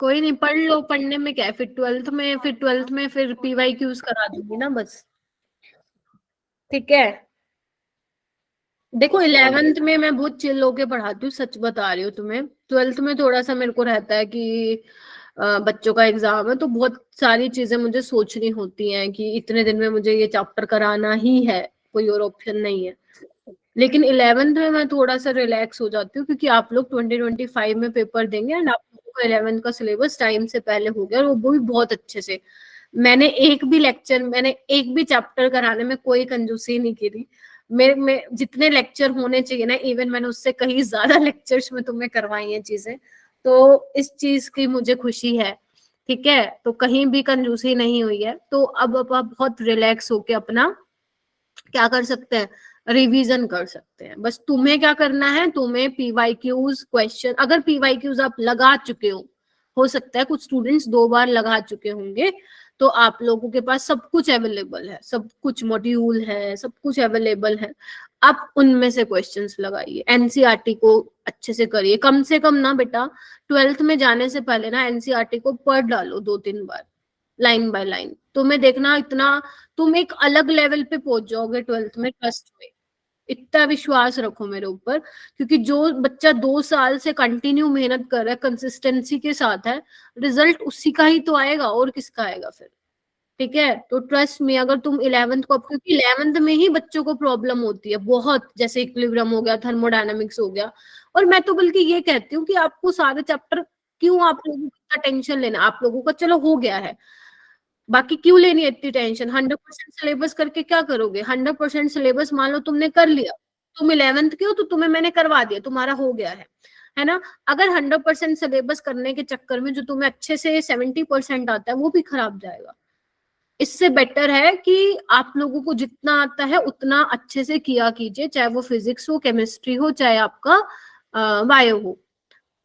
कोई नहीं, पढ़ लो, पढ़ने में क्या है, फिर ट्वेल्थ में फिर पीवाई क्यूज करा दूंगी ना बस। ठीक है। देखो 11th में मैं बहुत चिल होके पढ़ाती हूँ, सच बता रही हूँ तुम्हें। ट्वेल्थ में थोड़ा सा मेरे को रहता है कि बच्चों का एग्जाम है, तो बहुत सारी चीजें मुझे सोचनी होती हैं कि इतने दिन में मुझे ये चैप्टर कराना ही है, कोई और ऑप्शन नहीं है। लेकिन 11th में मैं थोड़ा सा रिलैक्स हो जाती हूँ, क्योंकि आप लोग 2025 में पेपर देंगे, एंड आप लोगों का 11th का सिलेबस टाइम से पहले हो गया, और वो भी बहुत अच्छे से। मैंने एक भी चैप्टर कराने में कोई कंजूसी नहीं की। मेरे में जितने लेक्चर होने चाहिए ना, इवन मैंने उससे कहीं ज्यादा लेक्चर्स में तुम्हें करवाई हैं चीजें। तो इस चीज की मुझे खुशी है। ठीक है, तो कहीं भी कंजूसी नहीं हुई है। तो अब आप बहुत रिलैक्स होके अपना क्या कर सकते हैं, रिवीजन कर सकते हैं। बस तुम्हें क्या करना है, तुम्हें पीवाईक्यूज क्वेश्चन, अगर पीवाईक्यूज आप लगा चुके हो सकता है कुछ स्टूडेंट्स 2 बार लगा चुके होंगे, तो आप लोगों के पास सब कुछ अवेलेबल है, सब कुछ मॉड्यूल है, सब कुछ अवेलेबल है। आप उनमें से क्वेश्चंस लगाइए, एनसीईआरटी को अच्छे से करिए, कम से कम ना बेटा, ट्वेल्थ में जाने से पहले ना एनसीईआरटी को पढ़ डालो 2-3 बार, लाइन बाय लाइन। तुम्हें देखना इतना, तुम एक अलग लेवल पे पहुंच जाओगे ट्वेल्थ में, ट्रस्ट में। इतना विश्वास रखो मेरे ऊपर, क्योंकि जो बच्चा 2 साल से कंटिन्यू मेहनत कर रहा है, कंसिस्टेंसी के साथ है, रिजल्ट उसी का ही तो आएगा, और किसका आएगा फिर। ठीक है, तो ट्रस्ट में, अगर तुम 11th को, क्योंकि 11th में ही बच्चों को प्रॉब्लम होती है बहुत, जैसे इक्विलिब्रियम हो गया, थर्मोडायनामिक्स हो गया। और मैं तो बल्कि ये कहती हूँ कि आपको सारे चैप्टर, क्यों आप लोगों को इतना टेंशन लेना, आप लोगों का चलो हो गया है, बाकी क्यों लेनी है इतनी टेंशन। 100% सिलेबस करके क्या करोगे, 100% सिलेबस मान लो तुमने कर लिया, तुम 11th के हो तो तुम्हें मैंने करवा दिया, तुम्हारा हो गया है ना। अगर 100% सिलेबस करने के चक्कर में जो तुम्हें अच्छे से 70% आता है वो भी खराब जाएगा। इससे बेटर है कि आप लोगों को जितना आता है उतना अच्छे से किया कीजिए, चाहे वो फिजिक्स हो, केमिस्ट्री हो, चाहे आपका बायो हो।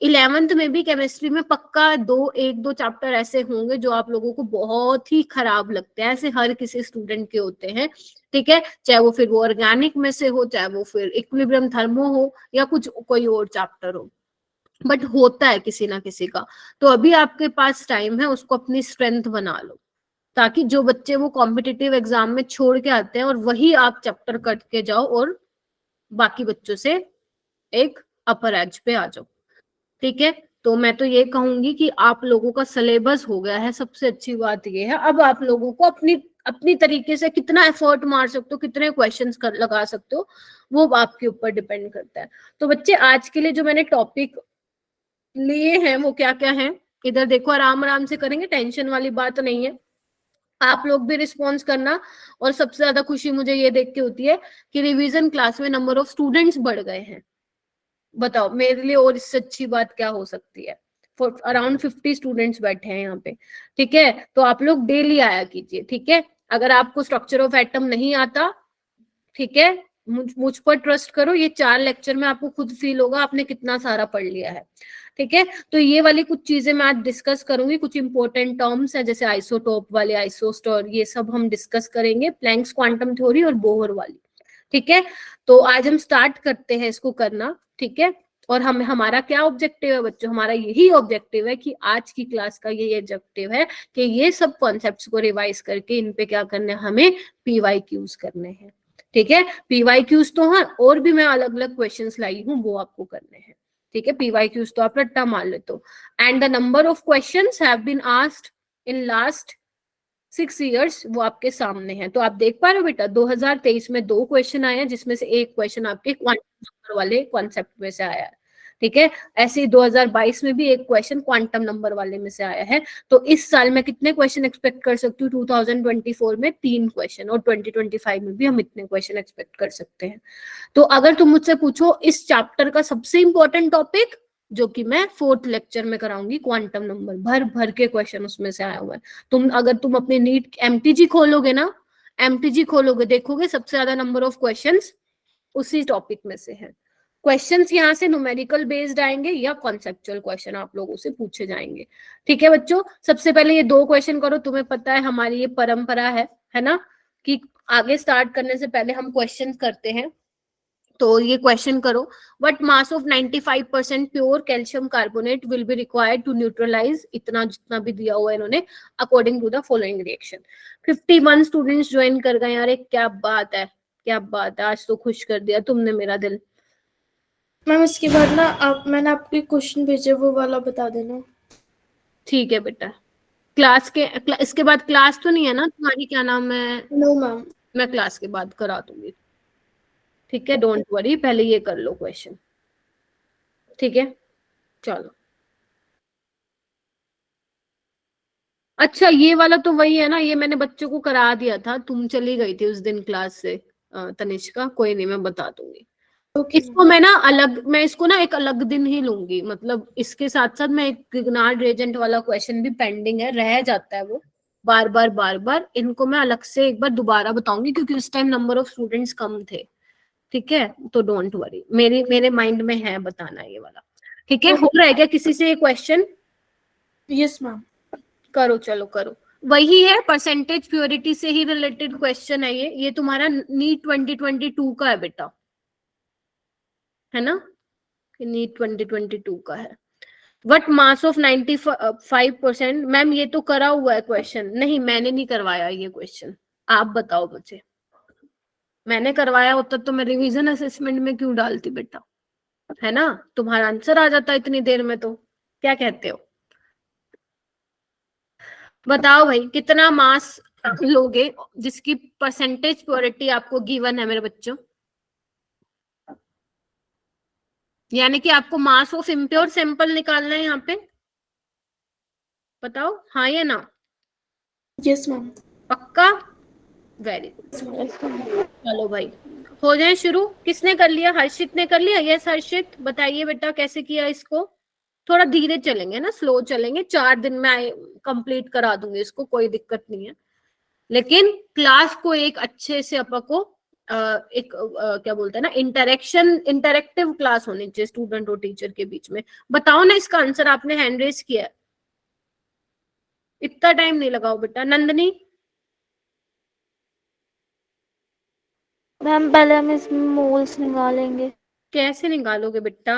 11th में भी केमिस्ट्री में पक्का 1-2 चैप्टर ऐसे होंगे जो आप लोगों को बहुत ही खराब लगते हैं, ऐसे हर किसी स्टूडेंट के होते हैं। ठीक है, चाहे वो फिर वो ऑर्गेनिक में से हो, चाहे वो फिर इक्विलिब्रियम थर्मो हो, या कुछ कोई और चैप्टर हो, बट होता है किसी ना किसी का। तो अभी आपके पास टाइम है, उसको अपनी स्ट्रेंथ बना लो, ताकि जो बच्चे वो कॉम्पिटिटिव एग्जाम में छोड़ के आते हैं और वही आप चैप्टर कट के जाओ और बाकी बच्चों से एक अपर एज पे आ जाओ। ठीक है, तो मैं तो ये कहूंगी कि आप लोगों का सिलेबस हो गया है, सबसे अच्छी बात ये है। अब आप लोगों को अपनी अपनी तरीके से कितना एफर्ट मार सकते हो, कितने क्वेश्चंस लगा सकते हो, वो आपके ऊपर डिपेंड करता है। तो बच्चे, आज के लिए जो मैंने टॉपिक लिए हैं वो क्या क्या है, इधर देखो, आराम आराम से करेंगे, टेंशन वाली बात नहीं है। आप लोग भी रिस्पॉन्स करना। और सबसे ज्यादा खुशी मुझे ये देख के होती है कि रिवीजन क्लास में नंबर ऑफ स्टूडेंट्स बढ़ गए हैं। बताओ मेरे लिए और इससे अच्छी बात क्या हो सकती है। अराउंड 50 स्टूडेंट्स बैठे हैं यहाँ पे। ठीक है, तो आप लोग डेली आया कीजिए। ठीक है, अगर आपको स्ट्रक्चर ऑफ एटम नहीं आता, ठीक है, मुझ पर ट्रस्ट करो, ये 4 लेक्चर में आपको खुद फील होगा आपने कितना सारा पढ़ लिया है। ठीक है, तो ये वाली कुछ चीजें मैं आज डिस्कस करूंगी, कुछ इंपॉर्टेंट टर्म्स है जैसे आइसोटोप वाले, आइसोस्टर, ये सब हम डिस्कस करेंगे, प्लैंक्स क्वांटम थ्योरी और बोहर वाली। ठीक है, तो आज हम स्टार्ट करते हैं इसको करना। ठीक है, और हमारा क्या ऑब्जेक्टिव है बच्चों, हमारा यही ऑब्जेक्टिव है कि आज की क्लास का ये ऑब्जेक्टिव है कि ये सब कॉन्सेप्ट्स को रिवाइज करके इन पे क्या करना है, हमें पीवाईक्यूज करने हैं। ठीक है, पीवाईक्यूज तो हाँ, और भी मैं अलग अलग क्वेश्चंस लाई हूँ, वो आपको करने हैं। ठीक है, पीवाईक्यूज तो आप रट्टा मार लेते हो। And the number of questions have been asked in last 6 years वो आपके सामने है। तो आप देख पा रहे हो बेटा, 2023 में 2 क्वेश्चन आए हैं, जिसमें से एक क्वेश्चन आपके क्वांटम नंबर वाले कॉन्सेप्ट में से आया है। ठीक है, ऐसे ही 2022 में भी एक क्वेश्चन क्वांटम नंबर वाले में से आया है। तो इस साल मैं कितने क्वेश्चन एक्सपेक्ट कर सकती हूँ, 2024 में 3 क्वेश्चन, और 2025 में भी हम इतने क्वेश्चन एक्सपेक्ट कर सकते हैं। तो अगर तुम मुझसे पूछो इस चैप्टर का सबसे इंपॉर्टेंट टॉपिक, जो कि मैं 4th लेक्चर में कराऊंगी, क्वांटम नंबर, भर भर के क्वेश्चन उसमें से आया हुआ है। अगर तुम अपने नीट एमटीजी खोलोगे ना, एमटीजी खोलोगे, देखोगे सबसे ज्यादा नंबर ऑफ क्वेश्चंस उसी टॉपिक में से है। क्वेश्चंस यहाँ से न्यूमेरिकल बेस्ड आएंगे या कॉन्सेप्चुअल क्वेश्चन आप लोगों से पूछे जाएंगे। ठीक है बच्चों, सबसे पहले ये 2 क्वेश्चन करो। तुम्हें पता है हमारी ये परंपरा है ना, कि आगे स्टार्ट करने से पहले हम क्वेश्चन करते हैं। तो ये क्वेश्चन करो, what mass of 95% pure calcium carbonate will be required to neutralize, इतना जितना भी दिया हुआ है इन्होंने, according to the following reaction. 51 students join कर गए यार, क्या बात है, क्या बात है, आज तो खुश कर दिया तुमने मेरा दिल। मैम इसके बाद ना मैंने आपको क्वेश्चन भेजे वो वाला बता देना। ठीक है बेटा। क्लास के इसके बाद क्लास तो नहीं है ना तुम्हारी, क्या नाम है? No ma'am. मैं क्लास के बाद करा दूंगी, ठीक है, डोंट वरी, पहले ये कर लो क्वेश्चन, ठीक है, चलो। अच्छा ये वाला तो वही है ना, ये मैंने बच्चों को करा दिया था, तुम चली गई थी उस दिन क्लास से, तनिष्का, कोई नहीं, मैं बता दूंगी। ओके इसको मैं ना अलग, मैं इसको ना एक अलग दिन ही लूंगी, मतलब इसके साथ साथ मैं एक गिगनार्ड रेजेंट वाला क्वेश्चन भी पेंडिंग है, रह जाता है वो बार बार, इनको मैं अलग से एक बार दोबारा बताऊंगी, क्योंकि उस टाइम नंबर ऑफ स्टूडेंट्स कम थे, ठीक है, तो डोंट वरी, मेरे माइंड में है बताना ये वाला, ठीक है। हो रहा है क्या किसी से ये क्वेश्चन? Yes ma'am. करो, चलो करो। वही है, परसेंटेज प्योरिटी से ही रिलेटेड क्वेश्चन है ये तुम्हारा नीट 2022 का है बेटा, है ना, नीट 2022 का है। वट मास ऑफ 95%, मैम ये तो करा हुआ है क्वेश्चन, नहीं मैंने नहीं करवाया ये क्वेश्चन, आप बताओ मुझे, मैंने करवाया होता तो मैं रिवीजन असेसमेंट में क्यों डालती बेटा, है ना, तुम्हारा आंसर आ जाता इतनी देर में, तो क्या कहते हो? बताओ भाई, कितना मास लोगे जिसकी परसेंटेज प्योरिटी आपको गिवन है मेरे बच्चों, यानी कि आपको मास ऑफ इम्प्योर सैंपल निकालना है यहाँ पे, बताओ हाँ या ना? Yes ma'am. पक्का? वेरी गुड, चलो भाई, हो जाए शुरू। किसने कर लिया? हर्षित ने कर लिया, यस हर्षित, बताइए बेटा कैसे किया इसको। थोड़ा धीरे चलेंगे ना, स्लो चलेंगे, 4 दिन में कंप्लीट करा दूंगी इसको, कोई दिक्कत नहीं है, लेकिन क्लास को एक अच्छे से अपन को एक क्या बोलते हैं ना, इंटरेक्टिव क्लास होनी चाहिए स्टूडेंट और टीचर के बीच में। बताओ ना इसका आंसर, आपने हैंड रेस किया है, इतना टाइम नहीं लगाओ बेटा। नंदनी? मैम पहले हम इसमें मोल्स निकालेंगे। कैसे निकालोगे बेटा?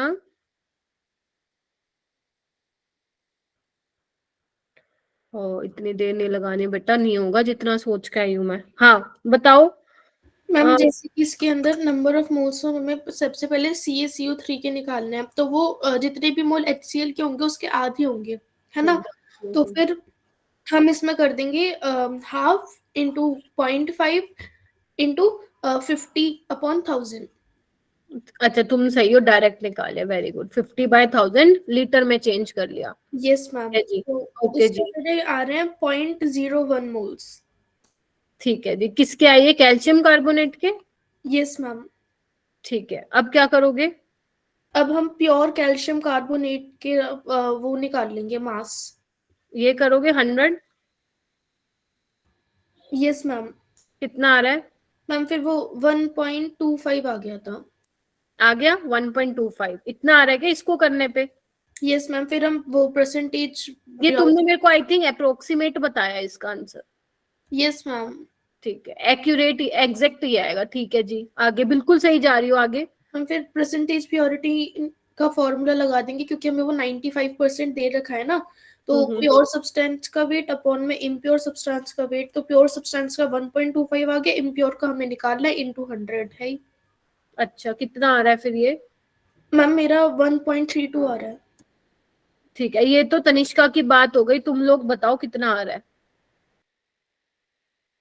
ओ इतनी देर नहीं लगानी बेटा, नहीं होगा जितना सोच के आई हूं मैं। हाँ बताओ। मैम जैसे कि इसके अंदर नंबर ऑफ मोल्स हो, हमें सबसे पहले CaCO3 के निकालने हैं, तो वो जितने भी मोल HCl के होंगे उसके आधे होंगे, है ना। तो फिर हम इसमें कर देंगे हाफ इंटू 0.5 इंटू 50/1000। अच्छा तुम सही हो, डायरेक्ट निकाले, वेरी गुड, 50/1000 लीटर में चेंज कर लिया। Yes ma'am. है जी, तो ओके उसके जी, मेरे आ रहे हैं 0.01 मोल्स। ठीक है जी। किसके आइए? कैल्शियम कार्बोनेट के। Yes ma'am. ठीक है, अब क्या करोगे? अब हम प्योर कैल्शियम कार्बोनेट के वो निकाल लेंगे मास। ये करोगे 100, यस मैम। कितना आ रहा है? मैम फिर वो 1.25 आ गया था। आ गया 1.25, इतना आ रहा है क्या इसको करने पे? यस मैम, फिर हम वो परसेंटेज। ये तुमने मेरे को आई थिंक अप्रोक्सीमेट बताया इसका आंसर। Yes ma'am. ठीक है, एक्यूरेट एग्जैक्ट ही आएगा, ठीक है जी, आगे बिल्कुल सही जा रही हो, आगे। हम फिर परसेंटेज प्योरिटी का फॉर्मूला लगा देंगे, क्योंकि हमें वो 95% दे रखा है ना। तो प्योर सब्सटेंस का वेट अपॉन में इम्प्योर सब्सटेंस का वेट, तो प्योर सब्सटेंस का 1.25 आ गया, इम्प्योर का हमें निकालना है इंटू 100 है। अच्छा कितना आ रहा है फिर ये? मैम मेरा 1.32 आ रहा है। ठीक है, ये तो तनिष्का की बात हो गई, तुम लोग बताओ कितना आ रहा है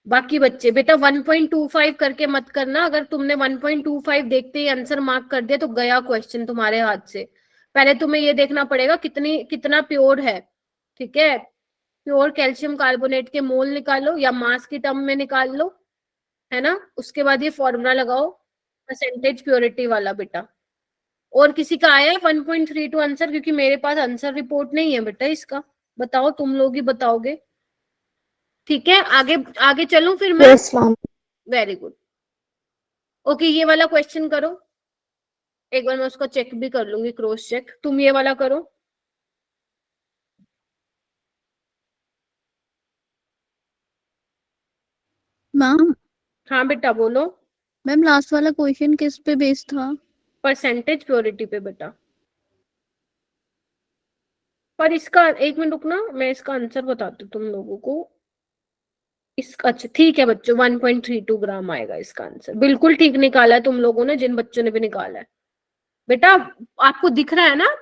बाकी बच्चे। बेटा 1.25 करके मत करना, अगर तुमने 1.25 देखते ही आंसर मार्क कर दिया तो गया क्वेश्चन तुम्हारे हाथ से। पहले तुम्हें ये देखना पड़ेगा कितना प्योर है, ठीक है, प्योर कैल्शियम कार्बोनेट के मोल निकालो या मास की टर्म में निकाल लो, है ना, उसके बाद ये फॉर्मूला लगाओ परसेंटेज प्योरिटी वाला बेटा। और किसी का आया है 1.32 आंसर? क्योंकि मेरे पास आंसर रिपोर्ट नहीं है बेटा इसका, बताओ, तुम लोग ही बताओगे, ठीक है, आगे आगे चलूं फिर मैं? Yes ma'am. Very good, okay, ये वाला क्वेश्चन करो, एक बार मैं उसका चेक भी कर लूंगी, क्रॉस चेक, तुम ये वाला करो। मैम हाँ बेटा बोलो। मैम लास्ट वाला क्वेश्चन किस पे बेस्ड था? परसेंटेज प्योरिटी पे बेटा। पर इसका एक मिनट रुकना, मैं इसका आंसर बताती हूँ तुम लोगों को। इसका अच्छा ठीक है बच्चों, 1.32 ग्राम आएगा इसका आंसर। बिल्कुल ठीक निकाला है तुम लोगों ने, जिन बच्चों ने भी निकाला है बेटा। आपको दिख रहा है ना,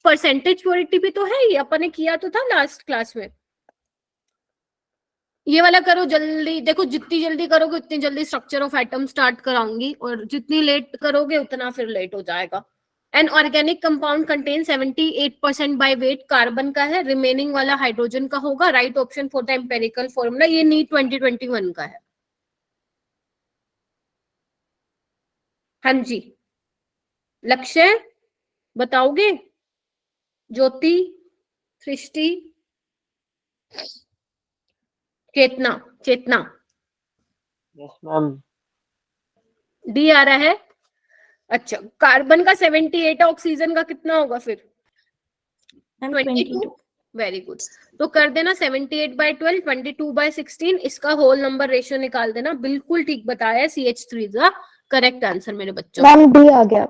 परसेंटेज प्योरिटी भी तो है, ये अपन ने किया तो था लास्ट क्लास में। ये वाला करो जल्दी, देखो जितनी जल्दी करोगे उतनी जल्दी स्ट्रक्चर ऑफ एटम स्टार्ट कराऊंगी, और जितनी लेट करोगे उतना फिर लेट हो जाएगा। An organic compound contain 78% by weight carbon का है, रिमेनिंग वाला हाइड्रोजन का होगा। Right option for the empirical formula. ये नीट 2021 का है। हाँ जी, लक्ष्य बताओगे? ज्योति, सृष्टि, चेतना, चेतना यस मैम। डी आ रहा है। अच्छा, कार्बन का 78, ऑक्सीजन का कितना होगा फिर? 22। Very good. तो कर देना 78/12, 22/16, इसका होल नंबर रेशियो निकाल देना। बिल्कुल ठीक बताया, CH3 का करेक्ट आंसर मेरे बच्चों। मैम डी आ गया।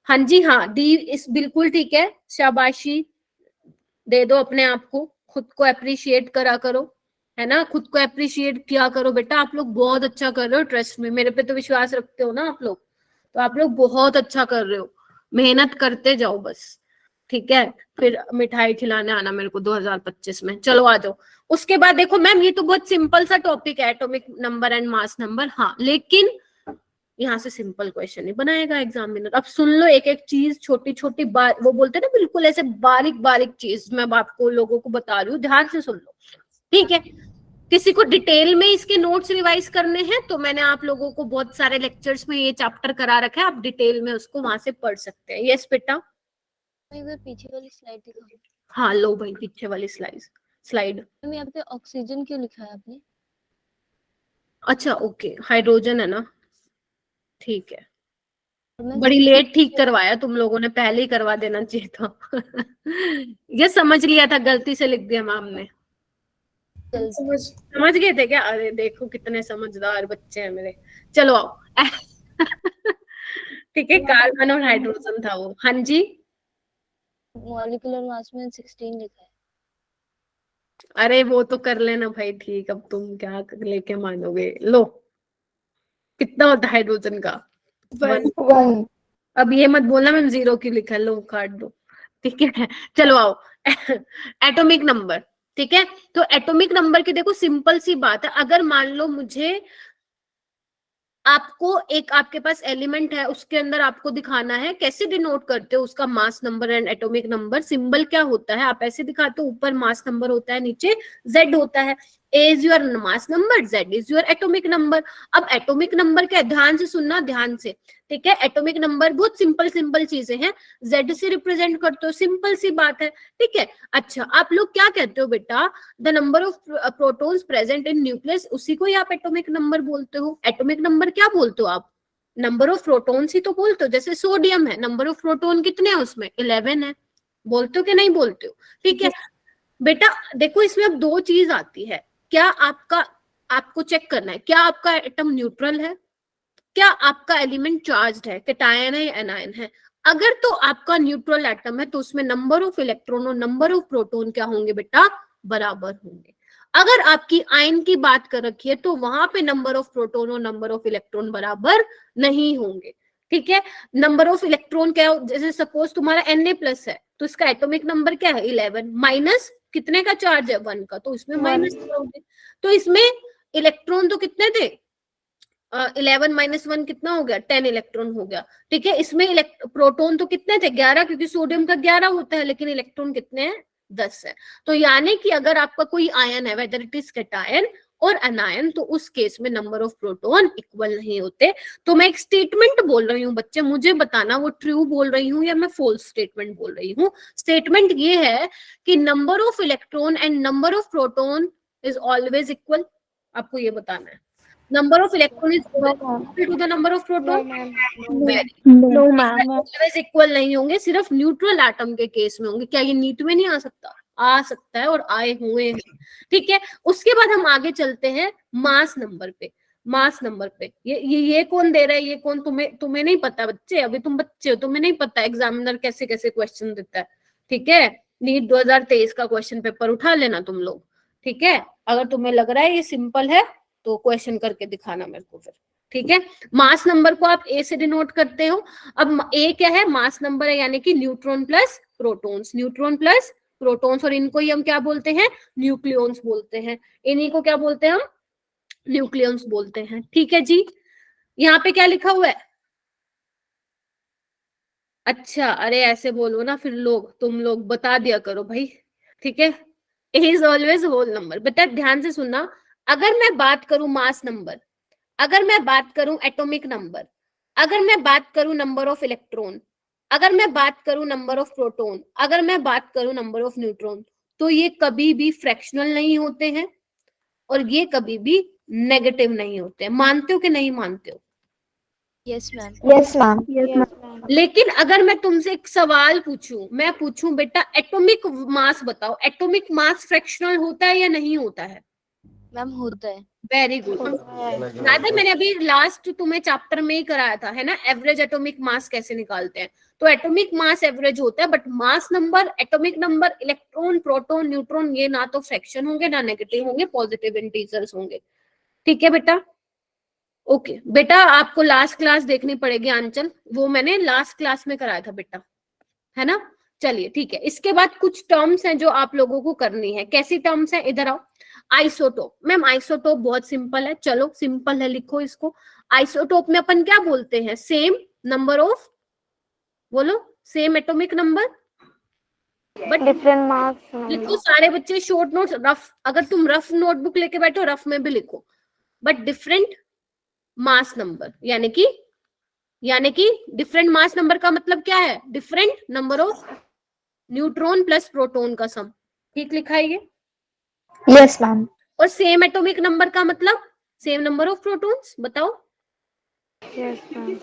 हाँ जी, हाँ डी इस बिल्कुल ठीक है। शाबाशी दे दो अपने आप को, खुद को अप्रिशिएट करा करो, है ना, खुद को अप्रिशिएट किया करो बेटा। आप लोग बहुत अच्छा कर रहे हो, ट्रस्ट में, मेरे पे तो विश्वास रखते हो ना आप लोग, तो आप लोग बहुत अच्छा कर रहे हो। मेहनत करते जाओ बस, ठीक है। फिर मिठाई खिलाने आना मेरे को 2025 में। चलो आ जाओ। उसके बाद देखो मैम, ये तो बहुत सिंपल सा टॉपिक है, atomic number and mass number. हाँ, लेकिन यहाँ से सिंपल क्वेश्चन नहीं बनाएगा एग्जामिनर। अब सुन लो एक एक चीज, छोटी छोटी बात, वो बोलते हैं ना बिल्कुल ऐसे बारीक बारीक चीज, मैं आपको लोगों को बता रही हूँ, ध्यान से सुन लो, ठीक है। किसी को डिटेल में इसके नोट्स रिवाइज करने हैं तो मैंने आप लोगों को बहुत सारे लेक्चर्स में ये चैप्टर करा रखा है, आप डिटेल में उसको वहां से पढ़ सकते हैं। यस बेटा, पीछे वाली स्लाइड दिखाओ। हाँ लो भाई, पीछे वाली स्लाइड। यहाँ पे ऑक्सीजन क्यों लिखा है आपने? अच्छा ओके, हाइड्रोजन है ना, ठीक है। बड़ी लेट ठीक करवाया तुम लोगों ने, पहले ही करवा देना चाहिए था। ये समझ लिया था, गलती से लिख दिया मैम ने। समझ गए थे क्या? अरे देखो कितने समझदार बच्चे हैं मेरे। चलो आओ। ठीक है, कार्बन और हाइड्रोजन था वो। हाँ जी, मॉलिक्यूलर मास में 16 लिखा है। अरे वो तो कर लेना भाई, ठीक। अब तुम क्या लेके मानोगे? लो, कितना होता है हाइड्रोजन का? 1। अब ये मत बोलना मैम 0 क्यों लिखा है, लो काट दो, ठीक है। चलो आओ। एटॉमिक नंबर, ठीक है। तो एटॉमिक नंबर की देखो सिंपल सी बात है, अगर मान लो मुझे आपको एक, आपके पास एलिमेंट है, उसके अंदर आपको दिखाना है कैसे डिनोट करते हो उसका mass number and atomic number. Symbol क्या होता है? आप ऐसे दिखाते हो, ऊपर मास नंबर होता है, नीचे Z होता है। A is your mass number, Z is your atomic number. अब एटॉमिक नंबर क्या है, ध्यान से सुनना, ध्यान से, ठीक है। एटॉमिक नंबर बहुत सिंपल सिंपल चीजें हैं, Z से रिप्रेजेंट करते हो, सिंपल सी बात है, ठीक है। अच्छा, आप लोग क्या कहते हो बेटा? The number of protons present in nucleus, उसी को ही आप एटॉमिक नंबर बोलते हो। एटॉमिक नंबर क्या बोलते हो आप? नंबर ऑफ प्रोटॉन्स ही तो बोलते हो। जैसे सोडियम है, नंबर ऑफ प्रोटॉन कितने हैं उसमें? 11 है। बोलते हो कि नहीं बोलते हो? ठीक है बेटा। देखो इसमें अब दो चीज आती है, क्या आपको चेक करना है, क्या आपका एटम न्यूट्रल है, क्या आपका एलिमेंट चार्ज्ड है, कैटायन है या एनायन है। अगर तो आपका न्यूट्रल एटम है तो उसमें नंबर ऑफ इलेक्ट्रॉन और नंबर ऑफ प्रोटॉन क्या होंगे बेटा? बराबर होंगे। अगर आपकी आयन की बात कर रखी है तो वहां पे नंबर ऑफ प्रोटॉन और नंबर ऑफ इलेक्ट्रॉन बराबर नहीं होंगे, ठीक है। नंबर ऑफ इलेक्ट्रॉन क्या, जैसे सपोज तुम्हारा Na+ है तो इसका एटॉमिक नंबर क्या है? 11, माइनस कितने का चार्ज है? 1 का, तो इसमें माइनस करोगे तो इसमें इलेक्ट्रॉन तो कितने थे? 11 - 1 कितना हो गया? 10 इलेक्ट्रॉन हो गया, ठीक है। इसमें प्रोटॉन तो कितने थे? 11, क्योंकि सोडियम का 11 होता है, लेकिन इलेक्ट्रॉन कितने हैं? 10 है। तो यानी कि अगर आपका कोई आयन है, वेदर इट इज कैटायन और अनायन, तो उस केस में नंबर ऑफ प्रोटॉन इक्वल नहीं होते। तो मैं एक स्टेटमेंट बोल रही हूँ बच्चे, मुझे बताना वो ट्रू बोल रही हूँ या मैं फॉल्स स्टेटमेंट बोल रही हूँ। स्टेटमेंट ये है कि number of electron and number of proton is always equal. आपको ये बताना है, number of electron is equal to the number of proton. No ma'am. Always equal नहीं होंगे, सिर्फ न्यूट्रल एटम के केस में होंगे। क्या ये नीट में नहीं आ सकता? आ सकता है और आए हुए हैं, ठीक है। उसके बाद हम आगे चलते हैं मास नंबर पे। मास नंबर पे। ये कौन दे रहा है, ये कौन, तुम्हें नहीं पता बच्चे, अभी तुम बच्चे हो, तुम्हें नहीं पता एग्जामिनर कैसे कैसे क्वेश्चन देता है। ठीक है, नीट 2023 का क्वेश्चन पेपर उठा लेना तुम लोग। ठीक है, अगर तुम्हें लग रहा है ये सिंपल है तो क्वेश्चन करके दिखाना मेरे को फिर। ठीक है, मास नंबर को आप ए से डिनोट करते हो। अब ए क्या है, मास नंबर है, यानी कि neutron plus protons, neutron plus protons, और इनको ही हम क्या बोलते हैं, न्यूक्लियॉन्स बोलते हैं। इन्हीं को क्या बोलते हैं हम, न्यूक्लियॉन्स बोलते हैं। ठीक है जी, यहाँ पे क्या लिखा हुआ है, अच्छा अरे ऐसे बोलो ना फिर लोग, तुम लोग बता दिया करो भाई। ठीक है, ए इज ऑलवेज होल नंबर। बेटा ध्यान से सुनना, अगर मैं बात करूं मास नंबर, अगर मैं बात करूं एटॉमिक नंबर, अगर मैं बात करूं नंबर ऑफ इलेक्ट्रॉन, अगर मैं बात करूं नंबर ऑफ प्रोटॉन, अगर मैं बात करूं नंबर ऑफ न्यूट्रॉन, तो ये कभी भी फ्रैक्शनल नहीं होते हैं और ये कभी भी नेगेटिव नहीं होते हैं। मानते हो कि नहीं मानते हो? Yes ma'am. Yes, ma'am. लेकिन अगर मैं तुमसे एक सवाल पूछूं, मैं पूछूं बेटा एटॉमिक मास बताओ, एटॉमिक मास फ्रैक्शनल होता है या नहीं होता है? मैम होता है। Very good. राधा मैंने अभी लास्ट तुम्हें चैप्टर में ही कराया था, है ना, एवरेज एटॉमिक मास कैसे निकालते हैं। तो एटॉमिक मास एवरेज होता है, but mass number, atomic number, electron, proton, neutron, ये ना तो फ्रैक्शन होंगे ना नेगेटिव होंगे, पॉजिटिव इंटीजर्स होंगे। ठीक है बेटा, ओके बेटा, आपको लास्ट क्लास देखनी पड़ेगी आंचल, वो मैंने लास्ट क्लास में कराया था बेटा, है ना। चलिए ठीक है, इसके बाद कुछ टर्म्स हैं जो आप लोगों को करनी है। कैसी टर्म्स है, इधर आओ। आइसोटोप, मैम आइसोटोप बहुत सिंपल है, चलो सिंपल है, लिखो इसको। आइसोटोप में अपन क्या बोलते हैं, सेम नंबर ऑफ, बोलो same atomic number, but Different mass. लिखो सारे बच्चे शॉर्ट नोट्स, रफ, अगर तुम रफ नोटबुक लेके बैठो रफ में भी लिखो, बट डिफरेंट मास नंबर, यानी कि डिफरेंट मास नंबर का मतलब क्या है, different number of neutron plus proton का सम। ठीक लिखा है ये? Yes, ma'am. और सेम एटॉमिक नंबर का मतलब सेम नंबर ऑफ प्रोटॉन्स, बताओ। Yes, ma'am.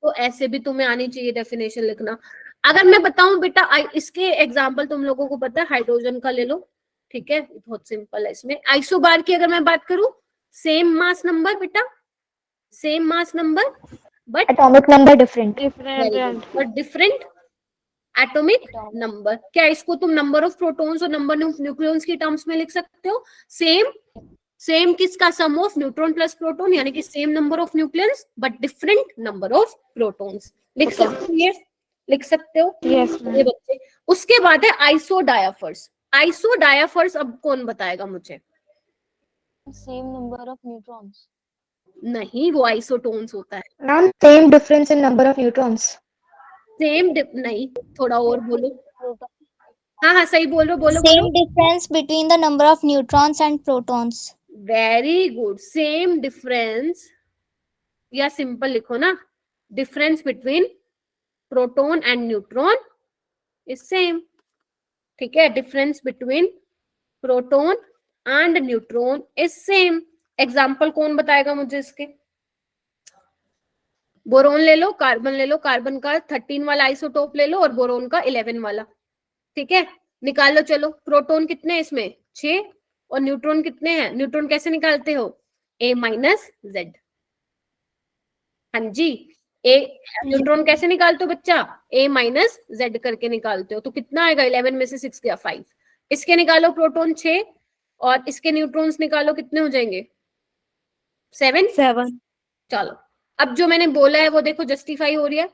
तो ऐसे भी तुम्हें आनी चाहिए डेफिनेशन लिखना। अगर मैं बताऊं बेटा, इसके एग्जांपल तुम लोगों को पता है, हाइड्रोजन का ले लो। ठीक है, बहुत सिंपल है। इसमें आइसोबार की अगर मैं बात करूं, सेम मास नंबर बेटा, same mass number, but Atomic number different. But different atomic number. क्या इसको तुम नंबर ऑफ प्रोटॉन्स और नंबर ऑफ न्यूक्लियॉन्स की टर्म्स में लिख सकते हो? सेम किसका, सम ऑफ न्यूट्रॉन प्लस प्रोटॉन, यानी कि same number of nucleons but different number of protons. लिख सकते हो ये, लिख सकते हो Yes, ये ma'am. बच्चे। उसके बाद है आइसोडायाफर्स। आइसोडायाफर्स अब कौन बताएगा मुझे? Same number of neutrons. नहीं, वो आइसोटोन्स होता है। Ma'am, same difference in number of neutrons. Same नहीं, थोड़ा और बोलो। हाँ हाँ सही बोलो, बोलो Same बोलो। difference between the number of neutrons and protons. Very good, same difference, या सिंपल लिखो ना, difference between proton and neutron is same. ठीक है, difference between proton and neutron is same. Example कौन बताएगा मुझे इसके? बोरोन ले लो, कार्बन ले लो, कार्बन का 13 वाला आइसोटोप ले लो और बोरोन का 11 वाला। ठीक है, निकालो चलो। प्रोटॉन कितने हैं इसमें, 6, और न्यूट्रॉन कितने हैं? न्यूट्रॉन कैसे निकालते हो, A माइनस जेड। हाँ जी, ए न्यूट्रॉन कैसे निकालते हो बच्चा, A माइनस जेड करके निकालते हो। तो कितना आएगा, 11 में से 6 गया 5। इसके निकालो प्रोटॉन 6 और इसके न्यूट्रॉन्स निकालो, कितने हो जाएंगे, 7। चलो, अब जो मैंने बोला है वो देखो जस्टिफाई हो रही है।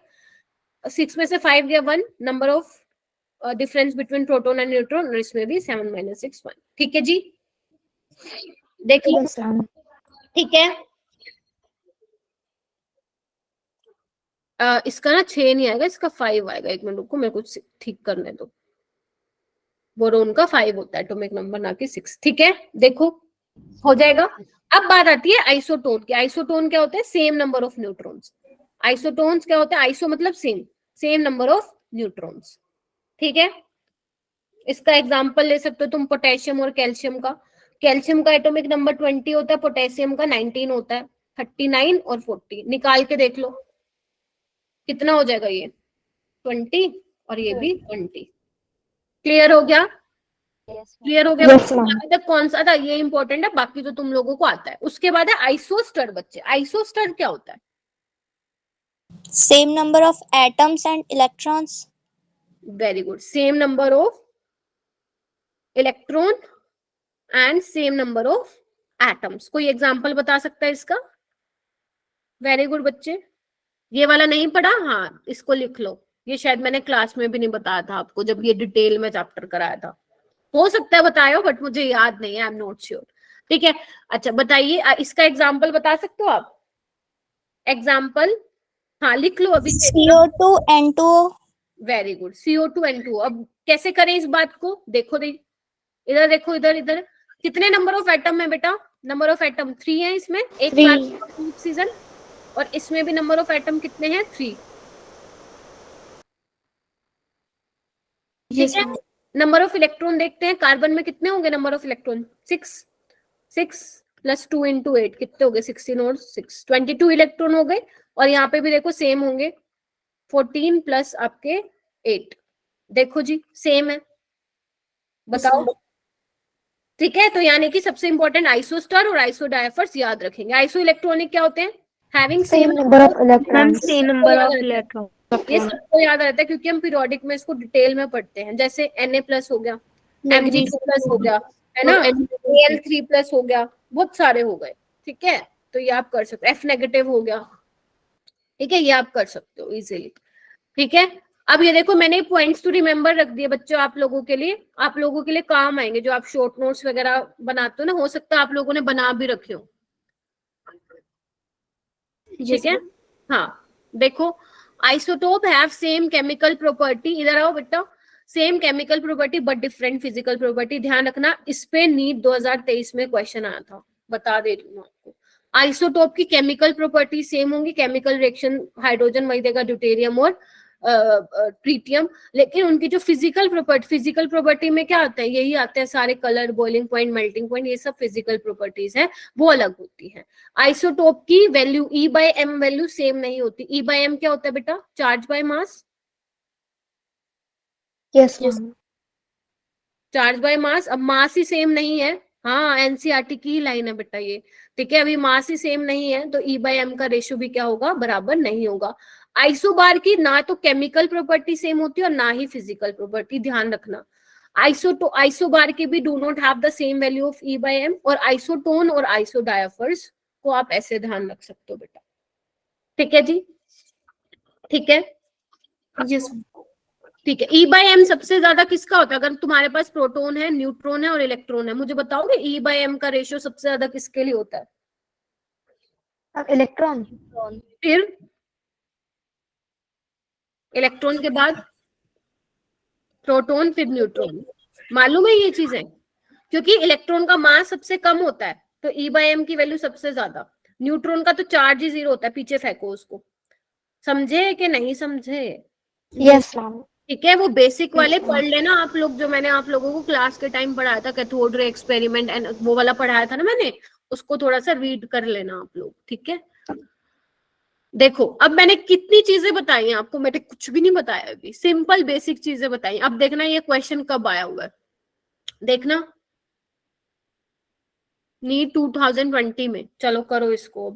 6 में से 5 गया 1, number of difference between proton and neutron, और इसमें भी 7 माइनस 6 1। ठीक है जी, देखिए। Yes, ma'am. ठीक है, इसका ना 6 नहीं आएगा, इसका 5 आएगा। एक मिनट रुको, मेरे को ठीक करने दो। बोरोन का 5 होता है एटॉमिक नंबर, ना कि 6। ठीक है, देखो हो जाएगा। अब बात आती है आइसोटोन की। आइसोटोन क्या होता है, same number of neutrons. Isotones क्या होता है, आइसो मतलब सेम नंबर ऑफ न्यूट्रॉन्स। ठीक है, इसका एग्जांपल ले सकते हो तुम पोटेशियम और कैल्शियम का। कैल्शियम का एटॉमिक नंबर 20 होता है, पोटेशियम का 19 होता है। 39 और 40 निकाल के देख लो कितना हो जाएगा, ये 20 और ये भी 20। क्लियर हो गया? Yes, ma'am. क्लियर हो गया? Yes, ma'am. अभी तक कौन सा था ये इंपॉर्टेंट है, बाकी तो तुम लोगों को आता है। उसके बाद है आइसोस्टर बच्चे। आइसोस्टर क्या होता है? Same number of atoms and electrons. Very good, same number of electron and same number of atoms. कोई एग्जांपल बता सकता है इसका? वेरी गुड बच्चे, ये वाला नहीं पढ़ा? हाँ, इसको लिख लो। ये शायद मैंने क्लास में भी नहीं बताया था आपको जब ये डिटेल में चैप्टर कराया था। हो सकता है बताया हो, बट मुझे याद नहीं है, आई एम नॉट श्योर। ठीक है, अच्छा बताइए, इसका एग्जाम्पल बता सकते हो आप? एग्जाम्पल हाँ लिख लो अभी। CO2 N2O. Very good, CO2 N2। अब कैसे करें इस बात को? देखो इधर देखो, इधर इधर कितने नंबर ऑफ एटम है बेटा? नंबर ऑफ एटम 3 है इसमें, एक 3. ऑक्सीजन, और इसमें भी नंबर ऑफ एटम कितने हैं? 3। ठीक है, नंबर ऑफ इलेक्ट्रॉन देखते हैं। कार्बन में कितने होंगे number of electron? 6 plus 2 into 8 कितने हो गए? 16 और 6 22 इलेक्ट्रॉन हो गए। और यहाँ पे भी देखो सेम होंगे, 14 प्लस आपके 8। देखो जी सेम है, बताओ। ठीक है, तो यानी कि सबसे इंपॉर्टेंट आइसोस्टर और आइसोडायफर्स याद रखेंगे। आइसो इलेक्ट्रॉनिक क्या होते हैं? Having Same number of electrons. same number of electrons. ये सबको याद रहता है क्योंकि हम पीरियोडिक में इसको डिटेल में पढ़ते हैं। जैसे Na+ हो गया, Mg2+ हो गया, है ना, Al3+ हो गया, बहुत सारे हो गए। ठीक है, तो ये आप कर सकते हो। F- हो गया, ठीक है, ये आप कर सकते हो इजीली। ठीक है, अब ये देखो मैंने पॉइंट्स टू रिमेम्बर रख दिए बच्चों आप लोगों के लिए काम आएंगे। जो आप शॉर्ट नोट्स वगैरह बनाते हो ना, हो सकता है आप लोगों ने बना भी रखे हो। ठीक है, हाँ देखो, isotope have same chemical property. इधर आओ बेटा, same chemical property but different physical property. ध्यान रखना, इस पे नीट 2023 में क्वेश्चन आया था, बता दे रही हूँ आपको। आइसोटोप की केमिकल प्रॉपर्टी सेम होंगी, केमिकल रिएक्शन हाइड्रोजन वही देगा, ड्यूटेरियम और ट्रीटियम। लेकिन उनकी जो फिजिकल प्रॉपर्टी में क्या आता है? यही आते हैं सारे, colour, boiling point, melting point, ये सब फिजिकल प्रॉपर्टीज है, वो अलग होती है। आइसोटोप की वैल्यू E/m वैल्यू सेम नहीं होती। E/m क्या होता है बेटा? Charge by mass. Yes, ma'am. Charge by mass. अब मास ही सेम नहीं है, हाँ एनसीईआरटी की ही लाइन है बेटा ये। ठीक है, अभी मास ही सेम नहीं है तो E/m का रेशियो भी क्या होगा? बराबर नहीं होगा। आइसोबार की ना तो केमिकल प्रॉपर्टी सेम होती है और ना ही फिजिकल प्रॉपर्टी, ध्यान रखना। आइसोबार के भी do not have the same value of E/m। और आइसोटोन और आइसोडायफर्स को आप ऐसे ध्यान रख सकते हो बेटा। ठीक है जी, ठीक है, यस ठीक है। E/m सबसे ज्यादा किसका होता है? अगर तुम्हारे पास प्रोटॉन है, न्यूट्रॉन है और इलेक्ट्रॉन है, मुझे बताओगे E/m का रेशियो सबसे ज्यादा किसके लिए होता है? Electron. फिर इलेक्ट्रॉन के बाद प्रोटॉन, फिर न्यूट्रॉन। मालूम है ये चीजें? क्योंकि इलेक्ट्रॉन का मास सबसे कम होता है तो E/m की वैल्यू सबसे ज्यादा। न्यूट्रॉन का तो चार्ज ही 0 होता है, पीछे फेंको उसको। समझे कि नहीं समझे? Yes, ma'am. ठीक है, वो बेसिक वाले पढ़ लेना आप लोग, जो मैंने आप लोगों को क्लास के टाइम पढ़ाया था, कैथोड रे एक्सपेरिमेंट एंड वो वाला पढ़ाया था ना मैंने, उसको थोड़ा सा रीड कर लेना आप लोग। ठीक है, देखो अब मैंने कितनी चीजें बताई हैं आपको, मैंने कुछ भी नहीं बताया अभी, सिंपल बेसिक चीजें बताई। अब देखना ये क्वेश्चन कब आया हुआ है, देखना नीट 2020 में। चलो करो इसको।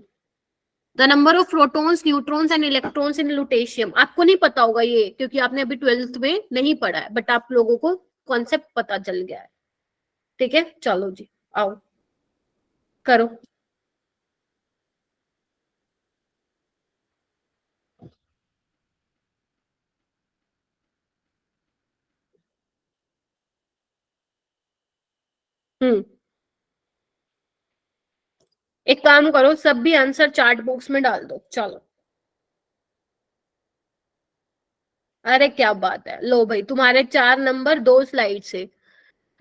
The number of protons, neutrons and electrons in lutetium. आपको नहीं पता होगा ये क्योंकि आपने अभी 12th में नहीं पढ़ा है, बट आप लोगों को कॉन्सेप्ट पता चल गया है। ठीक है, चलो जी आओ करो। एक काम करो, सब भी आंसर चार्ट बॉक्स में डाल दो। चलो, अरे क्या बात है, लो भाई तुम्हारे 4 नंबर 2 स्लाइड से,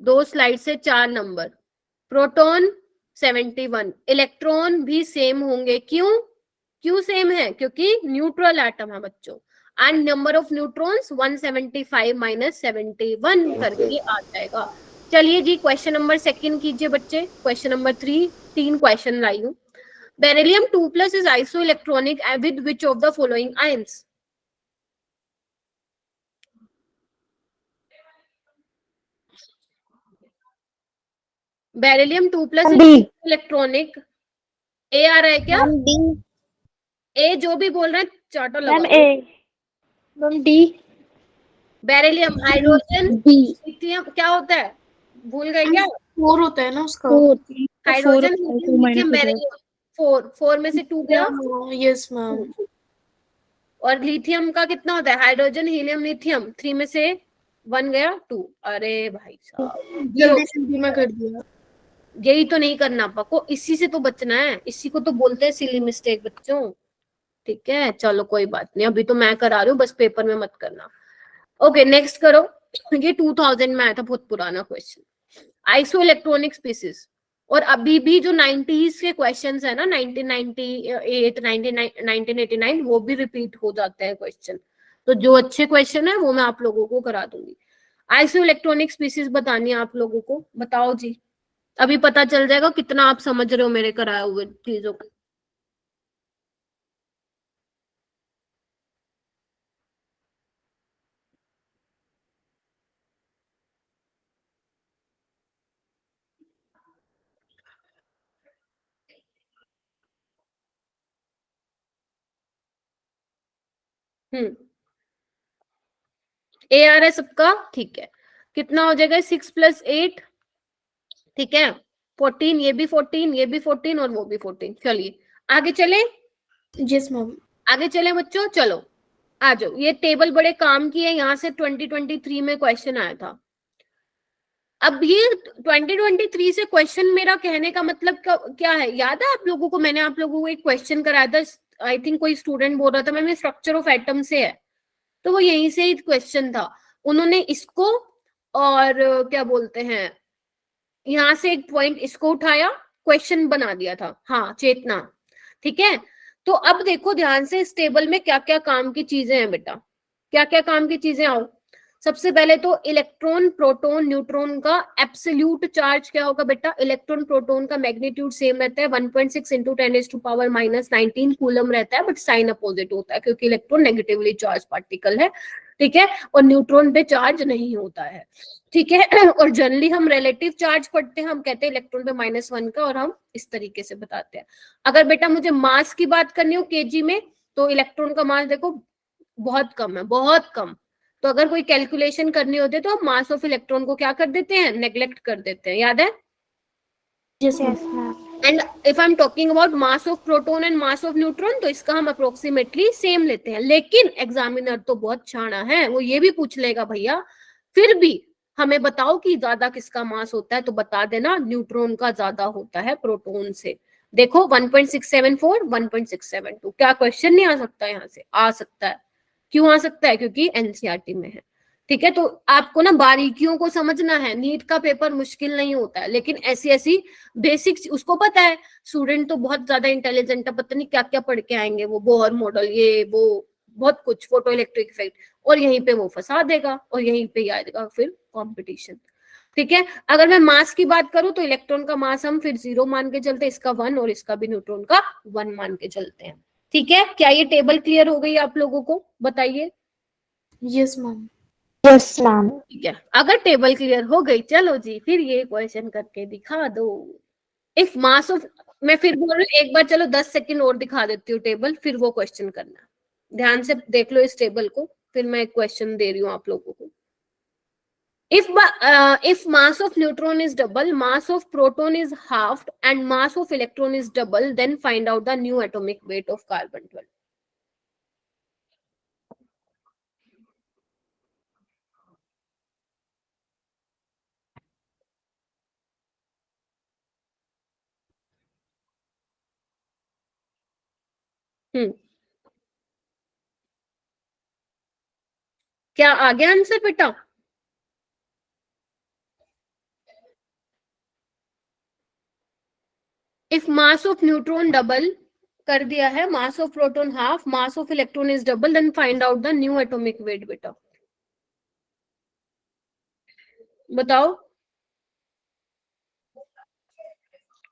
2 स्लाइड से 4 नंबर। प्रोटॉन 71, इलेक्ट्रॉन भी सेम होंगे। क्यों सेम है? क्योंकि न्यूट्रल एटम है बच्चों। And number of neutrons 175 minus 71 करके आ जाएगा। चलिए जी, क्वेश्चन नंबर 2 कीजिए बच्चे। क्वेश्चन नंबर 3 क्वेश्चन लाई हूँ। Beryllium 2+ is isoelectronic with which of the following ions? बेरिलियम 2+ मैम डी। इलेक्ट्रॉनिक। ए आ रहा है क्या? Ma'am D. ए जो भी बोल रहे हैं चार्टर लगा मैम दो। A. Ma'am D. Beryllium, hydrogen, B. Lithium क्या होता है? भूल गए क्या? 4 होता है ना उसका। 4 हाइड्रोजन, 2 हीलियम, लिथियम, माइनस हो जाएगा। बेरिलियम। 4 में से 2 गया। Yes ma'am. और लिथियम का कितना होता है? हाइड्रोजन, हीलियम, लिथियम, 3 में से 1 गया 2। अरे भाई साहब, जल्दी जल्दी में कर दिया। यही तो नहीं करना पको, इसी से तो बचना है, इसी को तो बोलते हैं सिली मिस्टेक बच्चों। ठीक है, चलो कोई बात नहीं, अभी तो मैं करा रही हूँ, बस पेपर में मत करना। ओके नेक्स्ट करो। ये 2000 में आया था, बहुत पुराना क्वेश्चन। Iso electronic species. और अभी भी जो 90s के क्वेश्चंस है ना, 1998, 1989, वो भी रिपीट हो जाते हैं क्वेश्चन। तो जो अच्छे क्वेश्चन है वो मैं आप लोगों को करा दूंगी। आइसो इलेक्ट्रॉनिक स्पीसीज बतानी है आप लोगों को, बताओ जी। अभी पता चल जाएगा कितना आप समझ रहे हो मेरे कराए हुए चीजों को। ए आ रहा है सबका? ठीक है, कितना हो जाएगा? 6+8, ठीक है 14, ये भी 14, ये भी 14 और वो भी 14। चलिए आगे चले, यस मैम। आगे चले बच्चों, चलो आ जाओ। ये टेबल बड़े काम की है, यहाँ से 2023 में क्वेश्चन आया था। अब ये 2023 से क्वेश्चन, मेरा कहने का मतलब क्या है, याद है आप लोगों को? मैंने आप लोगों को एक क्वेश्चन कराया था, आई थिंक कोई स्टूडेंट बोल रहा था मैम स्ट्रक्चर ऑफ एटम से है, तो वो यहीं से ही क्वेश्चन था। उन्होंने इसको और क्या बोलते हैं, यहाँ से एक पॉइंट इसको उठाया, क्वेश्चन बना दिया था। हाँ चेतना, ठीक है। तो अब देखो ध्यान से, इस टेबल में क्या क्या काम की चीजें हैं बेटा, क्या क्या काम की चीजें। आओ, सबसे पहले तो इलेक्ट्रॉन, प्रोटॉन, न्यूट्रॉन का एब्सोल्यूट चार्ज क्या होगा बेटा? इलेक्ट्रॉन प्रोटॉन का मैग्नीट्यूड सेम रहता है, 1.6 इंटू 10⁻⁻19 कूलम रहता है, बट साइन अपोजिट होता है क्योंकि इलेक्ट्रॉन नेगेटिवली चार्ज पार्टिकल है, ठीक है। और न्यूट्रॉन पे चार्ज नहीं होता है, ठीक है। और जनरली हम रिलेटिव चार्ज पढ़ते हैं, हम कहते हैं इलेक्ट्रॉन पे -1 का, और हम इस तरीके से बताते हैं। अगर बेटा मुझे मास की बात करनी हो केजी में, तो इलेक्ट्रॉन का मास देखो बहुत कम है, बहुत कम। तो अगर कोई कैलकुलेशन करनी होती है तो हम मास ऑफ इलेक्ट्रॉन को क्या कर देते हैं? नेग्लेक्ट कर देते हैं, याद है? Yes yes ma'am. Ma'am. And if I am talking about mass of proton and mass of neutron, तो इसका हम अप्रोक्सीमेटली सेम लेते हैं। लेकिन एग्जामिनर तो बहुत छाना है, वो ये भी पूछ लेगा भैया फिर भी हमें बताओ कि ज्यादा किसका मास होता है, तो बता देना न्यूट्रॉन का ज्यादा होता है प्रोटॉन से। देखो 1.674, 1.672, क्या क्वेश्चन नहीं आ सकता? यहाँ से आ सकता है। क्यों आ सकता है? क्योंकि एनसीईआरटी में है, ठीक है। तो आपको ना बारीकियों को समझना है, नीट का पेपर मुश्किल नहीं होता है, लेकिन ऐसी ऐसी बेसिक उसको पता है। स्टूडेंट तो बहुत ज्यादा इंटेलिजेंट है, पता नहीं क्या क्या पढ़ के आएंगे, वो बोहर मॉडल, ये वो बहुत कुछ, फोटो इलेक्ट्रिक इफेक्ट, और यहीं पे वो फंसा देगा और यहीं पे आएगा फिर कंपटीशन, ठीक है। अगर मैं मास की बात करूं तो इलेक्ट्रॉन का मास हम फिर 0 मान के चलते हैं, इसका 1, और इसका भी न्यूट्रॉन का 1 मान के चलते हैं, ठीक है। क्या ये टेबल क्लियर हो गई आप लोगों को? बताइए। Yes ma'am. Yes ma'am. ठीक है, अगर टेबल क्लियर हो गई, चलो जी फिर ये क्वेश्चन करके दिखा दो। इफ मास ऑफ, मैं फिर बोल रही हूँ एक बार, चलो 10 सेकंड और दिखा देती हूँ टेबल, फिर वो क्वेश्चन करना। ध्यान से देख लो इस टेबल को, फिर मैं एक क्वेश्चन दे रही हूँ आप लोगों को। If mass of neutron is double, mass of proton is halved, and mass of electron is double, then find out the new atomic weight of carbon-12. क्या आ गया आंसर बेटा? If mass of neutron double कर दिया है, mass of proton half, mass of electron is double, then find out the new atomic weight बेटा। बताओ,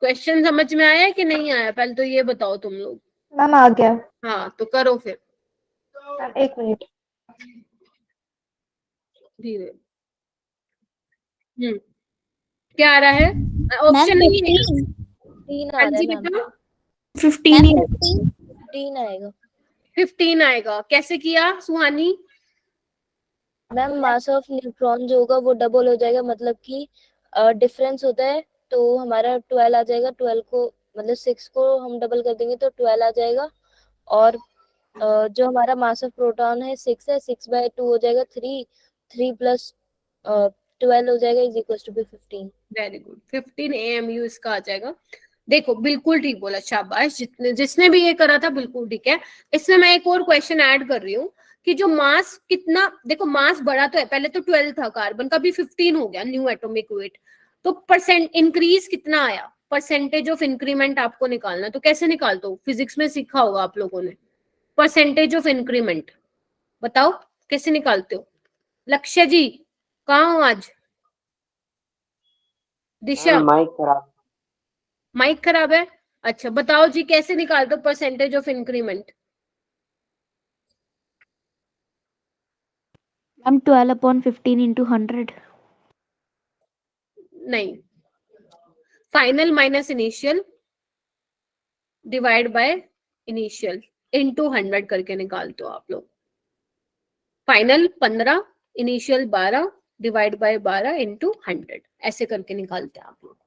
question समझ में आया कि नहीं आया? पहले तो ये बताओ तुम लोग। मैम आ गया। हाँ तो करो फिर मैम एक मिनट। धीरे। क्या आ रहा है? ऑप्शन नहीं है। 15 आ हाँ रहा जी है मैम। बेटा, 15 ही है। 15 आएगा 15 आएगा। कैसे किया सुहानी? मैम। मास ऑफ न्यूट्रॉन जो होगा वो डबल हो जाएगा, मतलब कि डिफरेंस होता है, तो हमारा 12 आ जाएगा। 12 को मतलब 6 को हम डबल कर देंगे तो 12 आ जाएगा। और जो हमारा मास ऑफ प्रोटॉन है 6 है, 6/2 हो जाएगा 3। 3 प्लस 12 हो जाएगा is equal to 15। Very good, 15 AMU इसका आ जाएगा। देखो बिल्कुल ठीक बोला, शाबाश। जिसने भी ये करा था बिल्कुल ठीक है। इसमें मैं एक और क्वेश्चन ऐड कर रही हूँ कि जो मास कितना, देखो मास बड़ा तो है, पहले तो 12 था, कार्बन का भी 15 हो गया न्यू एटॉमिक वेट, तो परसेंट इंक्रीज कितना आया, परसेंटेज ऑफ इंक्रीमेंट आपको निकालना। तो कैसे निकालते हो, फिजिक्स में सीखा होगा आप लोगों ने, परसेंटेज ऑफ इंक्रीमेंट। बताओ कैसे निकालते हो? लक्ष्य जी कहाँ हो आज? दिशा, माइक खराब। माइक खराब है? अच्छा बताओ जी, कैसे निकालते हो percentage of increment? Ma'am 12/15 into 100। नहीं, final minus initial divide by initial into 100 करके निकालते हो आप लोग। Final 15, initial 12 divide by 12 into 100, ऐसे करके निकालते हैं आप लोग।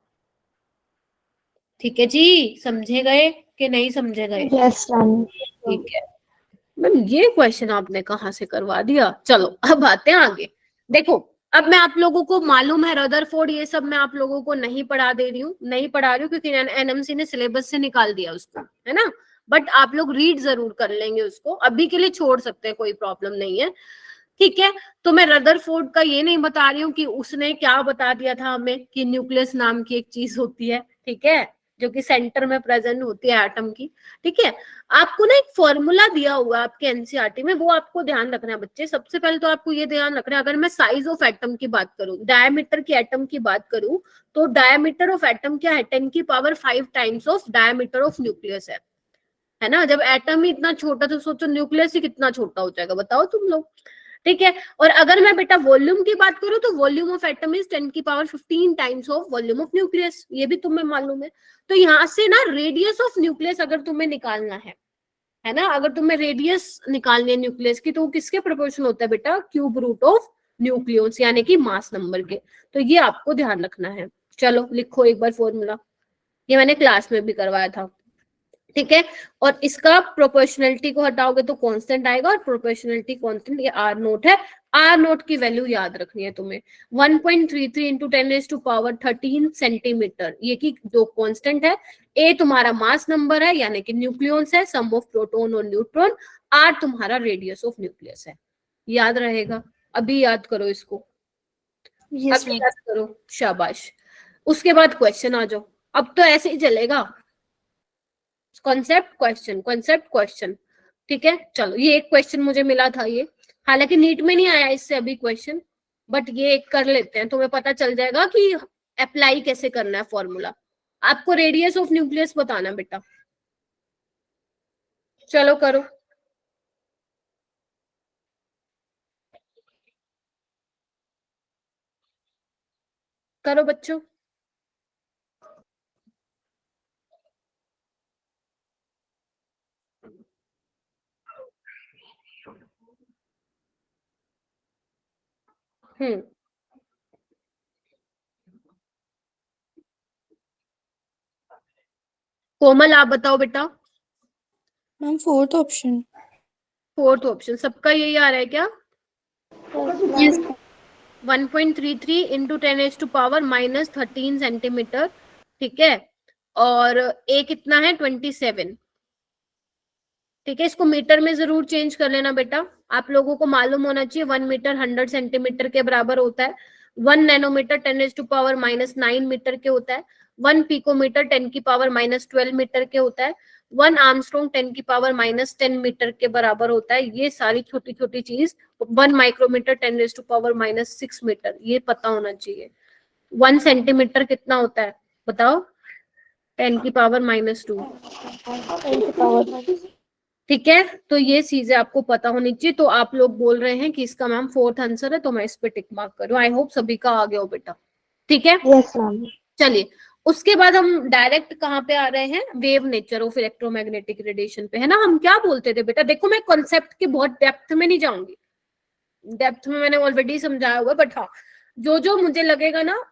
ठीक है जी, समझे गए कि नहीं समझे गए? Yes ma'am. ठीक है मैम, ये क्वेश्चन आपने कहाँ से करवा दिया। चलो अब आते हैं आगे। देखो अब मैं आप लोगों को मालूम है रदरफोर्ड ये सब मैं आप लोगों को नहीं पढ़ा दे रही हूँ, नहीं पढ़ा रही हूँ क्योंकि एनएमसी ने सिलेबस से निकाल दिया उसको, है ना। बट आप लोग रीड जरूर कर लेंगे उसको, अभी के लिए छोड़ सकते हैं, कोई प्रॉब्लम नहीं है। ठीक है, तो मैं रदरफोर्ड का ये नहीं बता रही हूँ कि उसने क्या बता दिया था हमें कि न्यूक्लियस नाम की एक चीज होती है, ठीक है, जो कि सेंटर में प्रेजेंट होती है एटम की। ठीक है, आपको ना एक फॉर्मूला दिया हुआ है आपके एनसीईआरटी में, वो आपको ध्यान रखना है बच्चे। सबसे पहले तो आपको ये ध्यान रखना है, अगर मैं साइज ऑफ एटम की बात करूं, डायमीटर की एटम की बात करूं, तो डायमीटर ऑफ एटम क्या है, 10⁵ times of diameter of nucleus है ना। जब एटम ही इतना छोटा तो सोचो न्यूक्लियस ही कितना छोटा हो जाएगा, बताओ तुम लोग। ठीक है, और अगर मैं बेटा वॉल्यूम की बात करूं तो volume of atom is 10⁵ times of volume of nucleus, ये भी तुम्हें मालूम है। तो यहाँ से ना रेडियस ऑफ न्यूक्लियस अगर तुम्हें निकालना है ना, अगर तुम्हें रेडियस निकालनी है न्यूक्लियस की, तो वो किसके प्रोपोर्शन होता है बेटा, क्यूब रूट ऑफ न्यूक्लियस, यानी कि मास नंबर के। तो ये आपको ध्यान रखना है। चलो लिखो एक बार फॉर्मूला, ये मैंने क्लास में भी करवाया था। ठीक है, और इसका प्रोपोर्शनलिटी को हटाओगे तो कांस्टेंट आएगा, और प्रोपोर्शनलिटी कांस्टेंट ये आर नोट है। आर नोट की वैल्यू याद रखनी है तुम्हें, 1.33 इंटू 10⁻13 सेंटीमीटर, ये की जो कांस्टेंट है। ए तुम्हारा मास नंबर है यानी कि न्यूक्लियस है, सम ऑफ प्रोटॉन और न्यूट्रॉन। आर तुम्हारा रेडियस ऑफ न्यूक्लियस है, याद रहेगा। अभी याद करो इसको, अभी याद करो, शाबाश। उसके बाद क्वेश्चन आ जाओ, अब तो ऐसे ही चलेगा, कॉन्सेप्ट क्वेश्चन कॉन्सेप्ट क्वेश्चन। ठीक है, चलो ये एक क्वेश्चन मुझे मिला था, ये हालांकि नीट में नहीं आया इससे अभी क्वेश्चन, बट ये एक कर लेते हैं, तुम्हें पता चल जाएगा कि अप्लाई कैसे करना है फॉर्मूला। आपको रेडियस ऑफ न्यूक्लियस बताना बेटा, चलो करो। करो बच्चों। कोमल आप बताओ बेटा। Ma'am fourth option. Fourth option सबका यही आ रहा है क्या? Yes 1.33 into 10⁻⁻13 centimetre. ठीक है, और ए कितना है 27। ठीक है, इसको मीटर में जरूर चेंज कर लेना बेटा, आप लोगों को मालूम होना चाहिए 1 मीटर 100 सेंटीमीटर के बराबर होता है। 1 नैनोमीटर 10⁻⁻9 मीटर के होता है। 1 पिकोमीटर 10⁻⁻12 मीटर के होता है। 1 आर्मस्ट्रॉन्ग 10⁻⁻10 मीटर के बराबर होता है। ये सारी छोटी छोटी चीज, 1 माइक्रोमीटर 10⁻⁻6 मीटर, ये पता होना चाहिए। 1 सेंटीमीटर कितना होता है बताओ, 10⁻⁻2। ठीक है, तो ये चीजें आपको पता होनी चाहिए। तो आप लोग बोल रहे हैं कि इसका मैम फोर्थ आंसर है, तो मैं इस पे टिक मार्क करूँ। आई होप सभी का आ गया हो बेटा। ठीक है, यस मैम। चलिए उसके बाद हम डायरेक्ट कहाँ पे आ रहे हैं, wave nature of electromagnetic radiation पे, है ना। हम क्या बोलते थे बेटा, देखो मैं कॉन्सेप्ट के बहुत डेप्थ में नहीं जाऊंगी, डेप्थ में मैंने ऑलरेडी समझाया हुआ, बट हाँ जो जो मुझे लगेगा ना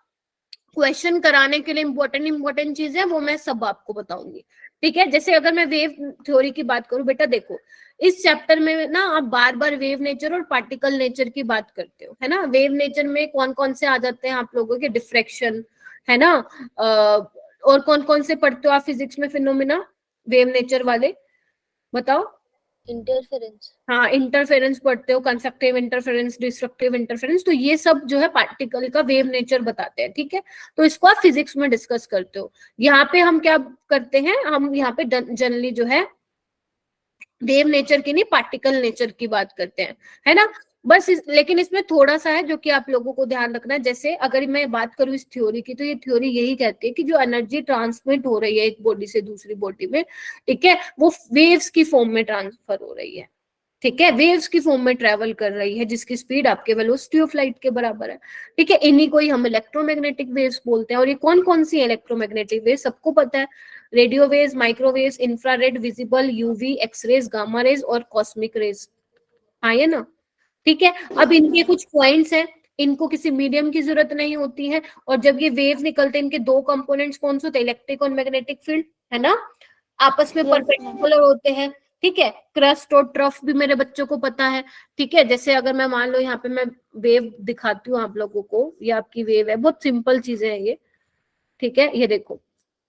क्वेश्चन कराने के लिए इंपॉर्टेंट चीज है वो मैं सब आपको बताऊंगी, ठीक है। जैसे अगर मैं वेव थ्योरी की बात करूं बेटा, देखो इस चैप्टर में ना आप बार बार वेव नेचर और पार्टिकल नेचर की बात करते हो, है ना। वेव नेचर में कौन कौन से आ जाते हैं आप लोगों के, डिफ्रैक्शन, है ना, और कौन कौन से पढ़ते हो आप फिजिक्स में फिनोमिना वेव नेचर वाले, बताओ। इंटरफेरेंस। हाँ, इंटरफेरेंस पढ़ते हो, कंस्ट्रक्टिव इंटरफेरेंस, डिस्ट्रक्टिव इंटरफेरेंस, तो ये सब जो है पार्टिकल का वेव नेचर बताते हैं, ठीक है। तो इसको आप फिजिक्स में डिस्कस करते हो। यहाँ पे हम क्या करते हैं, हम यहाँ पे जनरली जो है वेव नेचर की नहीं पार्टिकल नेचर की बात करते हैं, है ना। बस लेकिन इसमें थोड़ा सा है जो कि आप लोगों को ध्यान रखना है। जैसे अगर मैं बात करूं इस थ्योरी की, तो ये थ्योरी यही कहती है कि जो एनर्जी ट्रांसमिट हो रही है एक बॉडी से दूसरी बॉडी में, ठीक है, वो वेव्स की फॉर्म में ट्रांसफर हो रही है, ठीक है, वेव्स की फॉर्म में ट्रेवल कर रही है, जिसकी स्पीड आपके वेलोसिटी ऑफ लाइट के बराबर है, ठीक है। इन्हीं को ही हम इलेक्ट्रोमैग्नेटिक वेव्स बोलते हैं। और ये कौन कौन सी इलेक्ट्रोमैग्नेटिक वेव सबको पता है, radio waves, microwaves, infrared, visible, UV, X rays, gamma rays और कॉस्मिक रेज, हाँ ये ना, ठीक है। अब इनके कुछ पॉइंट्स हैं, इनको किसी मीडियम की जरूरत नहीं होती है, और जब ये वेव निकलते हैं इनके दो कंपोनेंट्स कौन से होते हैं, इलेक्ट्रिक और मैग्नेटिक फील्ड, है ना, आपस में परपेंडिकुलर होते हैं, ठीक है। क्रस्ट और ट्रफ भी मेरे बच्चों को पता है, ठीक है। जैसे अगर मैं मान लो यहाँ पे मैं वेव दिखाती हूँ आप लोगों को, ये आपकी वेव है, बहुत सिंपल चीजें हैं ये, ठीक है। ये देखो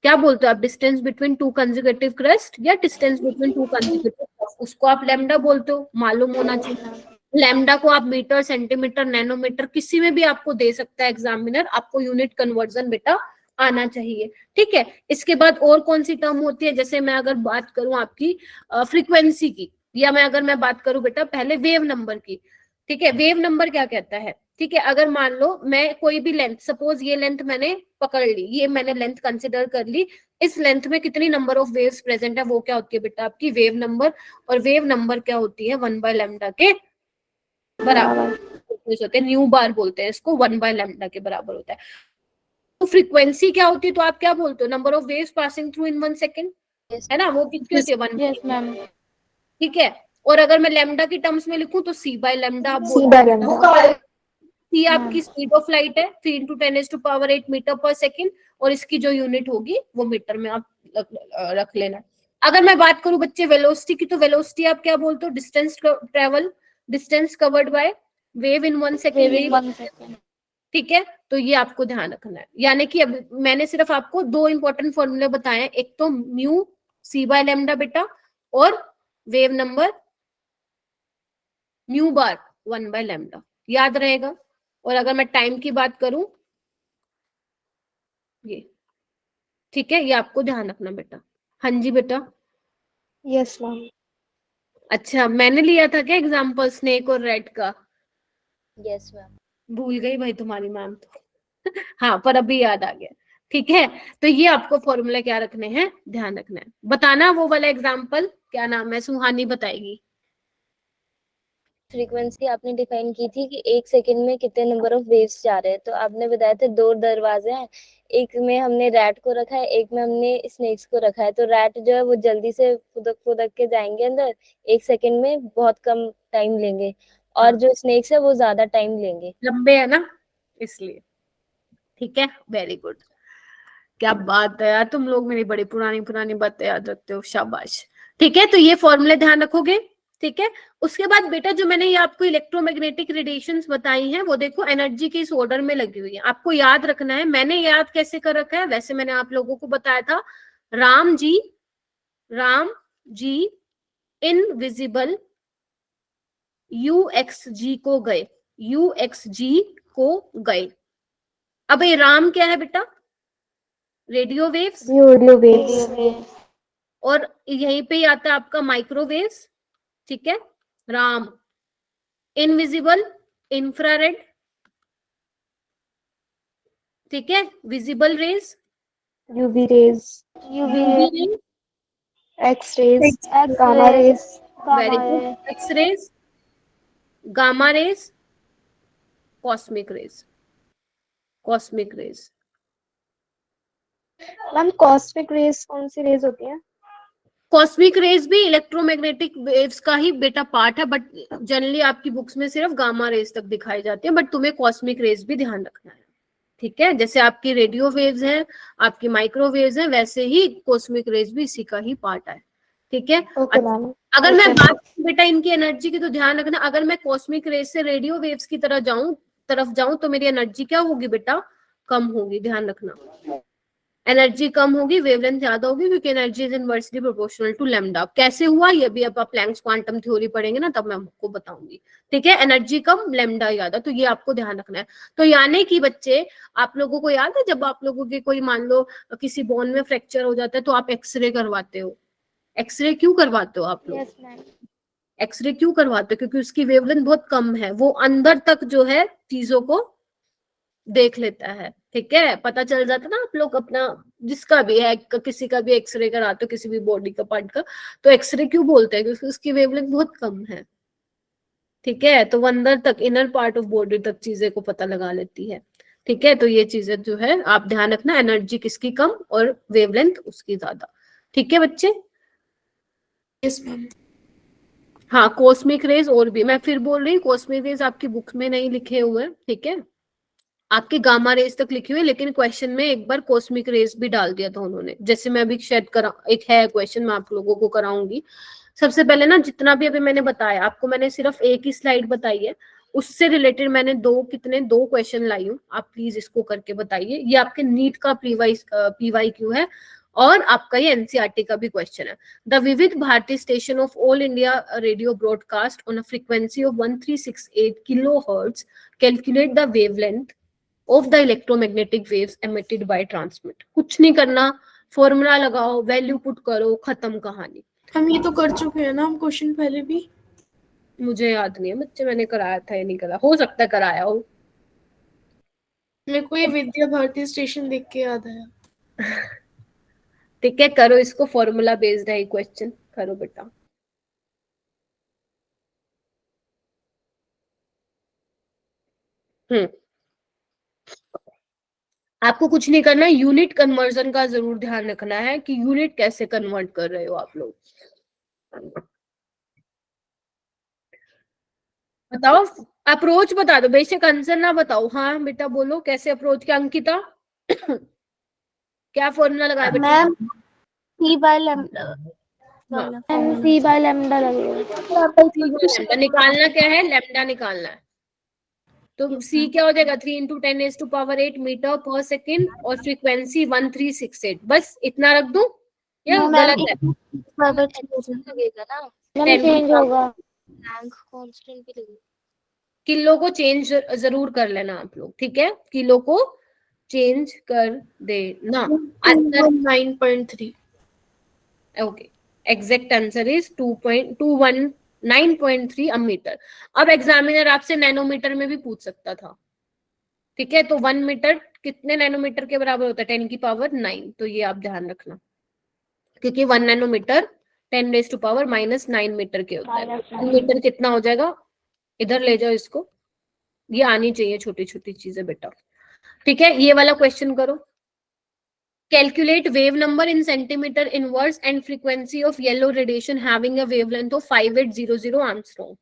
क्या बोलते हो आप, distance between two consecutive crest या distance between two consecutive trough, उसको आप लैम्डा बोलते हो, मालूम होना चाहिए। लैम्डा को आप मीटर, सेंटीमीटर, नैनोमीटर किसी में भी आपको दे सकता है एग्जामिनर, आपको यूनिट कन्वर्जन बेटा आना चाहिए, ठीक है। इसके बाद और कौन सी टर्म होती है, जैसे मैं अगर बात करूं आपकी फ्रीक्वेंसी की, या मैं बात करूं बेटा पहले वेव नंबर की, ठीक है। वेव नंबर क्या कहता है, ठीक है। अगर मान लो मैं कोई भी लेंथ, सपोज ये लेंथ मैंने पकड़ ली, ये मैंने लेंथ कंसिडर कर ली, इस लेंथ में कितनी नंबर ऑफ वेव्स प्रेजेंट है, वो क्या होती है बेटा आपकी वेव नंबर। और वेव नंबर क्या होती है, 1/λ के बराबर होते हैं, न्यू बार बोलते हैं इसको, 1/λ के बराबर होता है। तो फ्रीक्वेंसी क्या होती है, तो आप क्या बोलते हो, number of waves passing through in 1 second, है ना, वो कितनी होती है, 1। Yes ma'am. ठीक है। और अगर मैं लैम्डा की टर्म्स में लिखूं तो c/λ आप बोलते हो। सी आपकी स्पीड ऑफ लाइट है, 3 × 10⁸ मीटर पर सेकेंड, और इसकी जो यूनिट होगी वो मीटर में आप रख लेना। अगर मैं बात करूं बच्चे वेलोसिटी की, तो वेलोसिटी आप क्या बोलते हो, distance travel, distance covered by wave in 1 second, ठीक है। तो ये आपको ध्यान रखना है, यानी कि अब मैंने सिर्फ आपको दो इंपॉर्टेंट फॉर्मूले बताए हैं, एक तो म्यू c/λ बेटा, और वेव नंबर म्यू बार 1/λ, याद रहेगा। और अगर मैं टाइम की बात करूं, ये ठीक है, ये आपको ध्यान रखना बेटा। हाँ जी बेटा। Yes ma'am. अच्छा, मैंने लिया था क्या एग्जाम्पल स्नेक और रेड का, यस मैम। भूल गई भाई तुम्हारी मैम तो हाँ, पर अभी याद आ गया, ठीक है। तो ये आपको फॉर्मूला क्या रखने हैं, ध्यान रखना है। बताना वो वाला एग्जाम्पल, क्या नाम है, सुहानी बताएगी। फ्रीक्वेंसी आपने डिफाइन की थी कि 1 सेकंड में कितने नंबर ऑफ वेव्स जा रहे हैं, तो आपने बताया था 2 दरवाजे हैं, एक में हमने रैट को रखा है, एक में हमने स्नेक्स को रखा है। तो रैट जो है वो जल्दी से फुदक के जाएंगे अंदर, 1 सेकंड में बहुत कम टाइम लेंगे, और जो स्नेक्स है वो ज्यादा टाइम लेंगे, लंबे है ना, इसलिए, ठीक है। वेरी गुड, क्या बात है यार, तुम लोग मेरी बड़ी पुरानी पुरानी बातें याद रखते हो, शाबाश। ठीक है, तो ये फॉर्मूले ध्यान रखोगे, ठीक है। उसके बाद बेटा जो मैंने ये आपको इलेक्ट्रोमैग्नेटिक रेडिएशंस बताई हैं, वो देखो एनर्जी के इस ऑर्डर में लगी हुई है, आपको याद रखना है। मैंने याद कैसे कर रखा है, वैसे मैंने आप लोगों को बताया था, राम जी इनविजिबल UXG को गए, UXG को गए। अब ये राम क्या है बेटा, रेडियो वेव्स, और यहीं पे ही आता है आपका माइक्रोवेव्स, ठीक है। राम, इनविजिबल, इंफ्रारेड, ठीक है, visible rays, UV rays, X rays, gamma rays, very good, X rays, gamma rays, cosmic rays, ma'am cosmic rays कौन सी रेज होती है? कॉस्मिक रेज भी इलेक्ट्रोमैग्नेटिक वेव्स का ही बेटा पार्ट है, बट जनरली आपकी बुक्स में सिर्फ गामा रेज तक दिखाई जाती है, बट तुम्हें कॉस्मिक रेज भी ध्यान रखना है, ठीक है। जैसे आपकी रेडियो वेव्स हैं, आपकी माइक्रोवेव्स हैं, वैसे ही कॉस्मिक रेज भी इसी का ही पार्ट है, ठीक है। Okay ma'am. अगर मैं बात करूं बेटा इनकी एनर्जी की, तो ध्यान रखना, अगर मैं कॉस्मिक रेज से रेडियो वेव्स की तरफ जाऊं तो मेरी एनर्जी क्या होगी बेटा, कम होगी, ध्यान रखना। एनर्जी कम होगी, वेवलेंथ ज्यादा होगी, क्योंकि energy is inversely proportional to lambda. कैसे हुआ ये भी अब आप प्लैंक्स क्वांटम थ्योरी पढ़ेंगे ना, तब मैं आपको बताऊंगी, ठीक है। एनर्जी कम, लैम्डा ज्यादा, तो ये आपको ध्यान रखना है। तो यानी कि बच्चे, आप लोगों को याद है जब आप लोगों के कोई मान लो किसी बोन में फ्रैक्चर हो जाता है तो आप एक्सरे करवाते हो। एक्सरे क्यों करवाते हो आप लोग? Yes ma'am. एक्सरे क्यों करवाते हो? क्योंकि उसकी वेवलेंथ बहुत कम है, वो अंदर तक जो है चीजों को देख लेता है, ठीक है। पता चल जाता ना, आप लोग अपना जिसका भी है, किसी का भी एक्सरे कराते हो, किसी भी बॉडी का पार्ट का, तो एक्सरे क्यों बोलते हैं? क्योंकि उसकी वेवलेंथ बहुत कम है, ठीक है। तो वो अंदर तक, इनर पार्ट ऑफ बॉडी तक चीजें को पता लगा लेती है, ठीक है। तो ये चीजें जो है आप ध्यान रखना, एनर्जी किसकी कम और वेवलेंथ उसकी ज्यादा, ठीक है बच्चे। Yes ma'am. हाँ, कॉस्मिक रेज और भी, मैं फिर बोल रही हूँ, कॉस्मिक रेज आपकी बुक में नहीं लिखे हुए हैं, ठीक है। आपके गामा रेज तक लिखी हुई है, लेकिन क्वेश्चन में एक बार कॉस्मिक रेज भी डाल दिया था उन्होंने, जैसे मैं अभी शायद एक है क्वेश्चन, मैं आप लोगों को कराऊंगी। सबसे पहले ना, जितना भी अभी मैंने बताया आपको, मैंने सिर्फ एक ही स्लाइड बताई है, उससे रिलेटेड मैंने दो क्वेश्चन लाई हूँ। आप प्लीज इसको करके बताइए। ये आपके नीट का PYQ है, और आपका ये NCERT का भी क्वेश्चन है। The Vividh Bharati station of All India Radio broadcast on a frequency of 1368 kilohertz calculate the wavelength of the electromagnetic waves emitted by transmit. कुछ नहीं करना, फॉर्मूला लगाओ, वैल्यू पुट करो, खत्म कहानी। हम ये तो कर चुके हैं ना, हम क्वेश्चन पहले भी। मुझे याद नहीं है बच्चे, मैंने कराया था या नहीं कराया, हो सकता है कराया हो। मेरे को ये विद्या भारती स्टेशन देख के याद आया। ठीक है, करो इसको, फॉर्मूला बेस्ड है क्वेश्चन, करो बेटा। आपको कुछ नहीं करना है, यूनिट कन्वर्जन का जरूर ध्यान रखना है कि यूनिट कैसे कन्वर्ट कर रहे हो आप लोग। बताओ, अप्रोच बता दो, बेशक आंसर ना बताओ। हाँ बेटा बोलो, कैसे अप्रोच किया अंकिता? क्या फॉर्मूला लगाया बेटा? Ma'am C by lambda। C by lambda लगेगा। निकालना क्या है? लैम्डा निकालना है। तो C क्या हो जाएगा? 3 × 10⁸ मीटर पर सेकेंड, और फ्रीक्वेंसी 1368। बस इतना रख दूं या गलत है? लगेगा ना, मैम चेंज होगा। रैंक कांस्टेंट भी लगेगा। किलो को चेंज जरूर कर लेना आप लोग, ठीक है। किलो को चेंज कर देना। Answer 9.3। Okay, exact answer is 9.3 metre. अब एग्जामिनर आपसे नैनोमीटर में भी पूछ सकता था, ठीक है। तो 1 मीटर कितने नैनोमीटर के बराबर होता है? 10⁹ तो ये आप ध्यान रखना, क्योंकि 1 नैनोमीटर 10⁻⁻9 मीटर के होता है। 1 मीटर कितना हो जाएगा? इधर ले जाओ इसको, ये आनी चाहिए छोटी छोटी चीजें बेटा, ठीक है। ये वाला क्वेश्चन करो। Calculate wave number in centimetre inverse and frequency of yellow radiation having a wavelength of 5800 angstrom.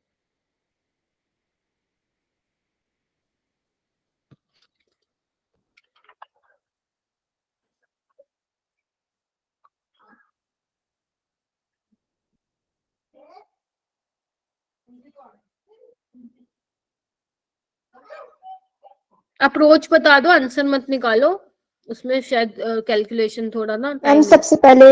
Approach बता दो, आंसर मत निकालो, उसमें शायद कैलकुलेशन थोड़ा ना हम टाइम। सबसे पहले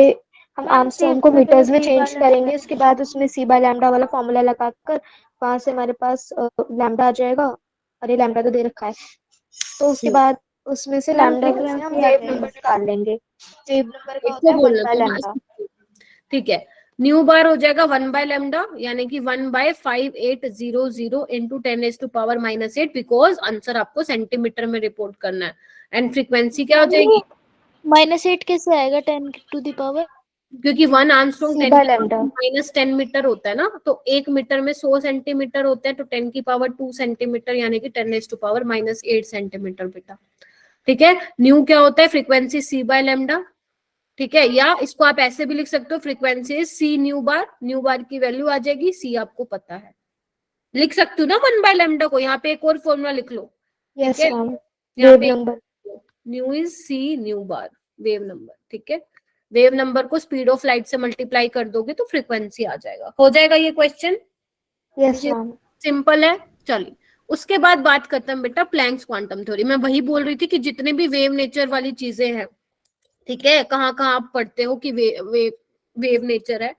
हम आर्मस्ट्रॉन्ग को मीटर्स में चेंज करेंगे, उसके बाद उसमें C by lambda वाला फॉर्मूला लगाकर वहां से हमारे पास लैम्डा आ जाएगा। अरे लैम्डा तो दे रखा है, तो उसके बाद उसमें से लैम्डा में से हम वेव नंबर निकाल लेंगे। वेव नंबर का होता है 1 by lambda। ठीक है, न्यू बार हो जाएगा 1 by lambda, यानी कि 1/5800 इंटू 10⁻⁻8, बिकॉज आंसर आपको सेंटीमीटर में रिपोर्ट करना है। एंड फ्रीक्वेंसी क्या हो जाएगी? -8 कैसे आएगा 10⁻⁻⁻? क्योंकि 1 angstrom C by lambda। -10 metre होता है ना, तो 1 मीटर में 100 सेंटीमीटर होते हैं, तो 10⁻2 सेंटीमीटर, यानी कि 10⁻⁻8 सेंटीमीटर बेटा, ठीक है। न्यू क्या होता है? फ्रीक्वेंसी C by lambda, ठीक है, या इसको आप ऐसे भी लिख सकते हो, फ्रीक्वेंसी इज सी न्यू बार की वैल्यू आ जाएगी, सी आपको पता है, लिख सकते हो ना 1/λ को। यहाँ पे एक और फॉर्मूला लिख लो, यस ठीक है, मैम, यहाँ वेव पे number. Nu is c nu bar, wave number, ठीक है। वेव नंबर को स्पीड ऑफ लाइट से मल्टीप्लाई कर दोगे तो फ्रीक्वेंसी आ जाएगा। हो जाएगा ये क्वेश्चन? Yes ma'am. सिंपल है। चलिए, उसके बाद बात करते हैं बेटा प्लैंक्स क्वांटम थ्योरी। मैं वही बोल रही थी कि जितने भी वेव नेचर वाली चीजें हैं, ठीक है, कहाँ कहाँ आप पढ़ते हो कि वेव नेचर है,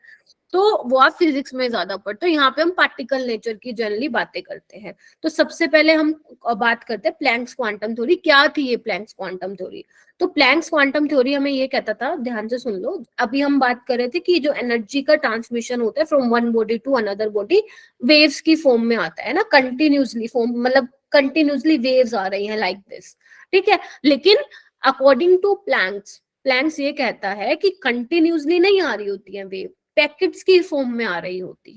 तो वो आप फिजिक्स में ज्यादा पढ़ते हो। यहाँ पे हम पार्टिकल नेचर की जनरली बातें करते हैं। तो सबसे पहले हम बात करते हैं प्लैंक्स क्वांटम थ्योरी। क्या थी ये प्लैंक्स क्वांटम थ्योरी? तो प्लैंक्स क्वांटम थ्योरी हमें ये कहता था, ध्यान से सुन लो, अभी हम बात कर रहे थे कि जो एनर्जी का ट्रांसमिशन होता है from one body to another body, waves की फॉर्म में आता है ना, कंटिन्यूसली फॉर्म, मतलब कंटिन्यूसली वेव्स आ रही हैं लाइक दिस, ठीक है। लेकिन अकॉर्डिंग टू प्लैंक्स ये कहता है कि कंटिन्यूसली नहीं आ रही होती है वेव, पैकेट्स की फॉर्म में आ रही होती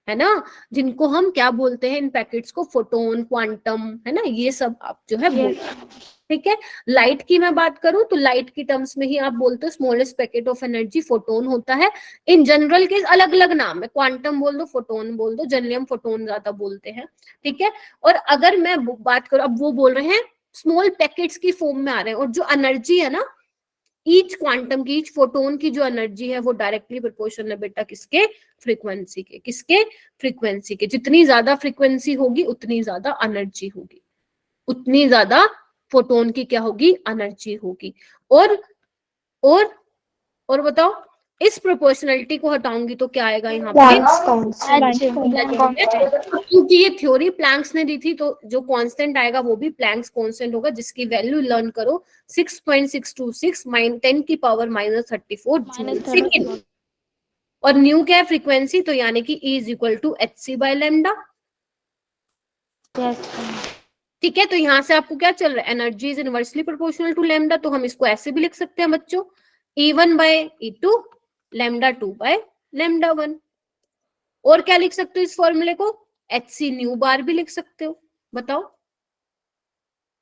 है ना, जिनको हम क्या बोलते हैं, इन पैकेट्स को फोटोन, क्वांटम, है ना, ये सब आप जो है बोलते हैं, ठीक है। लाइट की मैं बात करूं तो लाइट की टर्म्स में ही आप बोलते हो smallest packet of energy photon होता है। इन जनरल के अलग अलग नाम है, क्वांटम बोल दो, फोटोन बोल दो, जनरली हम फोटोन ज्यादा बोलते हैं, ठीक है। और अगर मैं बात करूं, अब वो बोल रहे हैं स्मॉल पैकेट्स की फॉर्म में आ रहे हैं, और जो एनर्जी है ना, ईच क्वांटम की, ईच फोटोन की जो एनर्जी है वो डायरेक्टली प्रोपोर्शनल है बेटा किसके? फ्रीक्वेंसी के। किसके? फ्रीक्वेंसी के। जितनी ज्यादा फ्रीक्वेंसी होगी उतनी ज्यादा एनर्जी होगी, उतनी ज्यादा फोटोन की क्या होगी? एनर्जी होगी। और बताओ, इस प्रोपोर्शनलिटी को हटाऊंगी तो क्या आएगा यहाँ पे? क्योंकि ये थ्योरी प्लैंक्स ने दी थी, तो जो कांस्टेंट आएगा वो भी प्लैंक्स कांस्टेंट होगा, जिसकी वैल्यू लर्न करो 6.626 10 की पावर -34 जूल सेकंड। और न्यू क्या है? फ्रीक्वेंसी, तो यानी कि E is equal to hc/λ, ठीक है। तो यहाँ से आपको क्या चल रहा है? Energy is inversely proportional to lambda, तो हम इसको ऐसे भी लिख सकते हैं बच्चों, E1/E2 λ2/λ1। और क्या लिख सकते हो इस फॉर्मूले को? hc न्यू बार भी लिख सकते हो, बताओ।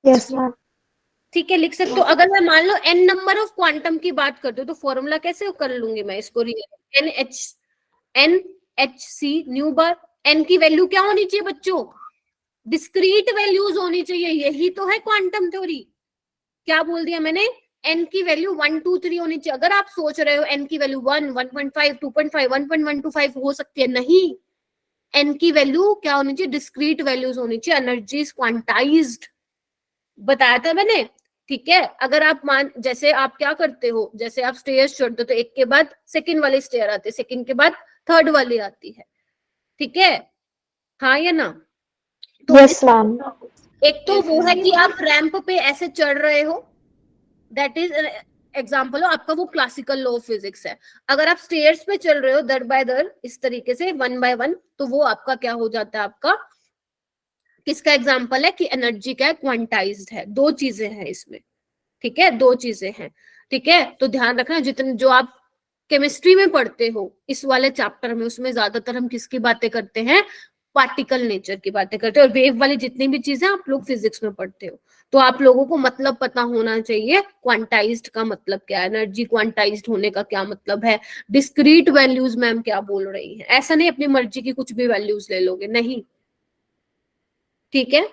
Yes ma'am. ठीक है, लिख सकते हो। अगर मैं मान लो n नंबर ऑफ क्वांटम की बात करती हूँ तो फॉर्मूला कैसे कर लूंगी मैं इसको? NHC न्यू बार। n की वैल्यू क्या होनी चाहिए बच्चों? डिस्क्रीट वैल्यूज होनी चाहिए, यही तो है क्वांटम थ्योरी। क्या बोल दिया मैंने? n की वैल्यू 1 2 3 होनी चाहिए। अगर आप सोच रहे हो n की वैल्यू 1 1.5 2.5 1.125 हो सकती है, नहीं, n की वैल्यू क्या होनी चाहिए? डिस्क्रीट वैल्यूज होनी चाहिए, एनर्जी क्वांटाइज्ड, बताया था मैंने, ठीक है। अगर आप जैसे आप क्या करते हो, जैसे आप स्टेयर्स चढ़ते हो तो एक के बाद सेकंड वाली स्टेयर आती है, सेकंड के बाद थर्ड वाली आती है, ठीक है, हाँ या ना? तो यस मैम। एक तो वो है कि आप रैंप पे ऐसे चढ़ रहे हो, दैट इज एग्जाम्पल हो आपका, वो क्लासिकल लॉ ऑफ फिजिक्स है। अगर आप स्टेयर्स पे चल रहे हो दर बाय दर इस तरीके से 1 by 1, तो वो आपका क्या हो जाता है? आपका किसका एग्जाम्पल है कि एनर्जी क्या है? क्वांटाइज्ड है। दो चीजें हैं इसमें, ठीक है, दो चीजें हैं, ठीक है। तो ध्यान रखना, जितने जो आप केमिस्ट्री में पढ़ते हो इस वाले चैप्टर में, उसमें ज्यादातर हम किसकी बातें करते हैं? पार्टिकल नेचर की बातें करते हैं। और वेव वाली जितनी भी चीजें आप लोग फिजिक्स में पढ़ते हो, तो आप लोगों को मतलब पता होना चाहिए क्वांटाइज्ड का मतलब क्या है, एनर्जी क्वांटाइज्ड होने का क्या मतलब है, डिस्क्रीट वैल्यूज मैम क्या बोल रही है। ऐसा नहीं अपनी मर्जी की कुछ भी वैल्यूज ले लोगे, नहीं, ठीक है।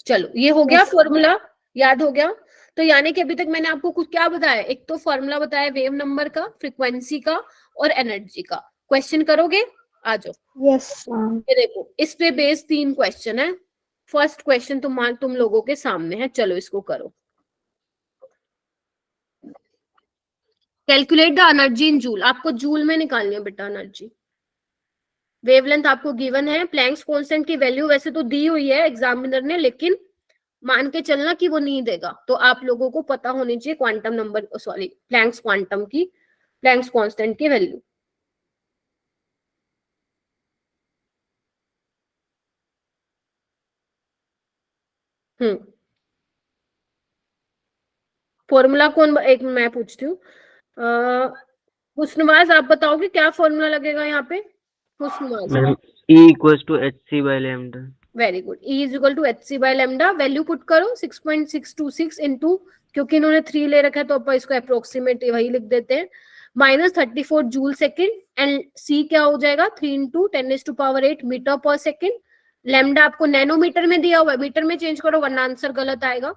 चलो, ये हो गया फॉर्मूला, याद हो गया। तो यानी कि अभी तक मैंने आपको कुछ क्या बताया? एक तो फॉर्मूला बताया वेव नंबर का, फ्रीक्वेंसी का और एनर्जी का। क्वेश्चन करोगे? आ जाओ। Yes ma'am. ये देखो, इस पे बेस 3 क्वेश्चन है। फर्स्ट क्वेश्चन तुम लोगों के सामने है, चलो इसको करो। Calculate the energy in joule. आपको जूल में निकालनी है बेटा एनर्जी। वेवलेंथ आपको गिवन है, प्लैंक्स कांस्टेंट की वैल्यू वैसे तो दी हुई है एग्जामिनर ने, लेकिन मान के चलना कि वो नहीं देगा, तो आप लोगों को पता होनी चाहिए quantum number, sorry Planck's quantum की, प्लैंक्स कांस्टेंट की वैल्यू। फॉर्मूला कौन, एक मैं पूछती हूँ, हुस्नवाज आप बताओगे क्या फॉर्मूला लगेगा यहाँ पे? Husnawaz, E equals to hc/λ। Very good. E is equal to hc/λ। Value put करो 6.626 इंटू क्योंकि इन्होंने 3 ले रखा है तो अपन इसको अप्रोक्सीमेट वही लिख देते हैं, -34 जूल सेकेंड। एंड सी क्या हो जाएगा, 3 × 10⁸ मीटर पर सेकेंड। लैम्डा आपको नैनोमीटर में दिया हुआ है, मीटर में चेंज करो वरना आंसर गलत आएगा।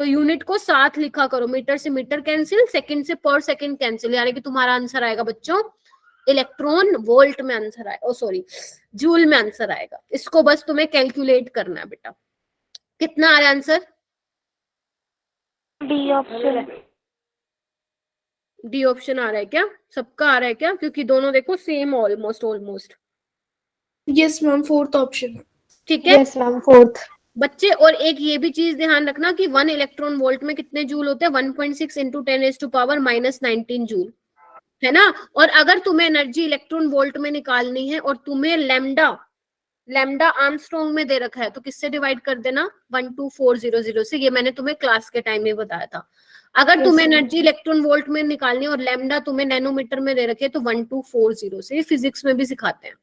तो यूनिट को साथ लिखा करो, मीटर से मीटर कैंसिल, सेकंड से पर सेकंड कैंसिल, यानी कि तुम्हारा आंसर आएगा बच्चों इलेक्ट्रॉन वोल्ट में आंसर आएगा, सॉरी जूल में आंसर आएगा। इसको बस तुम्हें कैलकुलेट करना है बेटा। कितना आ रहा है answer? D option. D option आ रहा है क्या? सबका आ रहा है क्या? क्योंकि दोनों देखो same almost. Yes ma'am, 4th option. ठीक है यस मैम, 4th। बच्चे, और एक ये भी चीज ध्यान रखना कि 1 इलेक्ट्रॉन वोल्ट में कितने जूल होते हैं, 1.6 × 10⁻⁻19 जूल, है ना। और अगर तुम्हें एनर्जी इलेक्ट्रॉन वोल्ट में निकालनी है और तुम्हें लैम्डा आर्मस्ट्रॉन्ग में दे रखा है तो किससे डिवाइड कर देना, 12400 से। ये मैंने तुम्हें क्लास के टाइम में बताया था। अगर तुम्हें एनर्जी इलेक्ट्रॉन वोल्ट में निकालनी है और लैम्डा तुम्हें नैनोमीटर में दे रखे तो 1240 से। ये फिजिक्स में भी सिखाते हैं।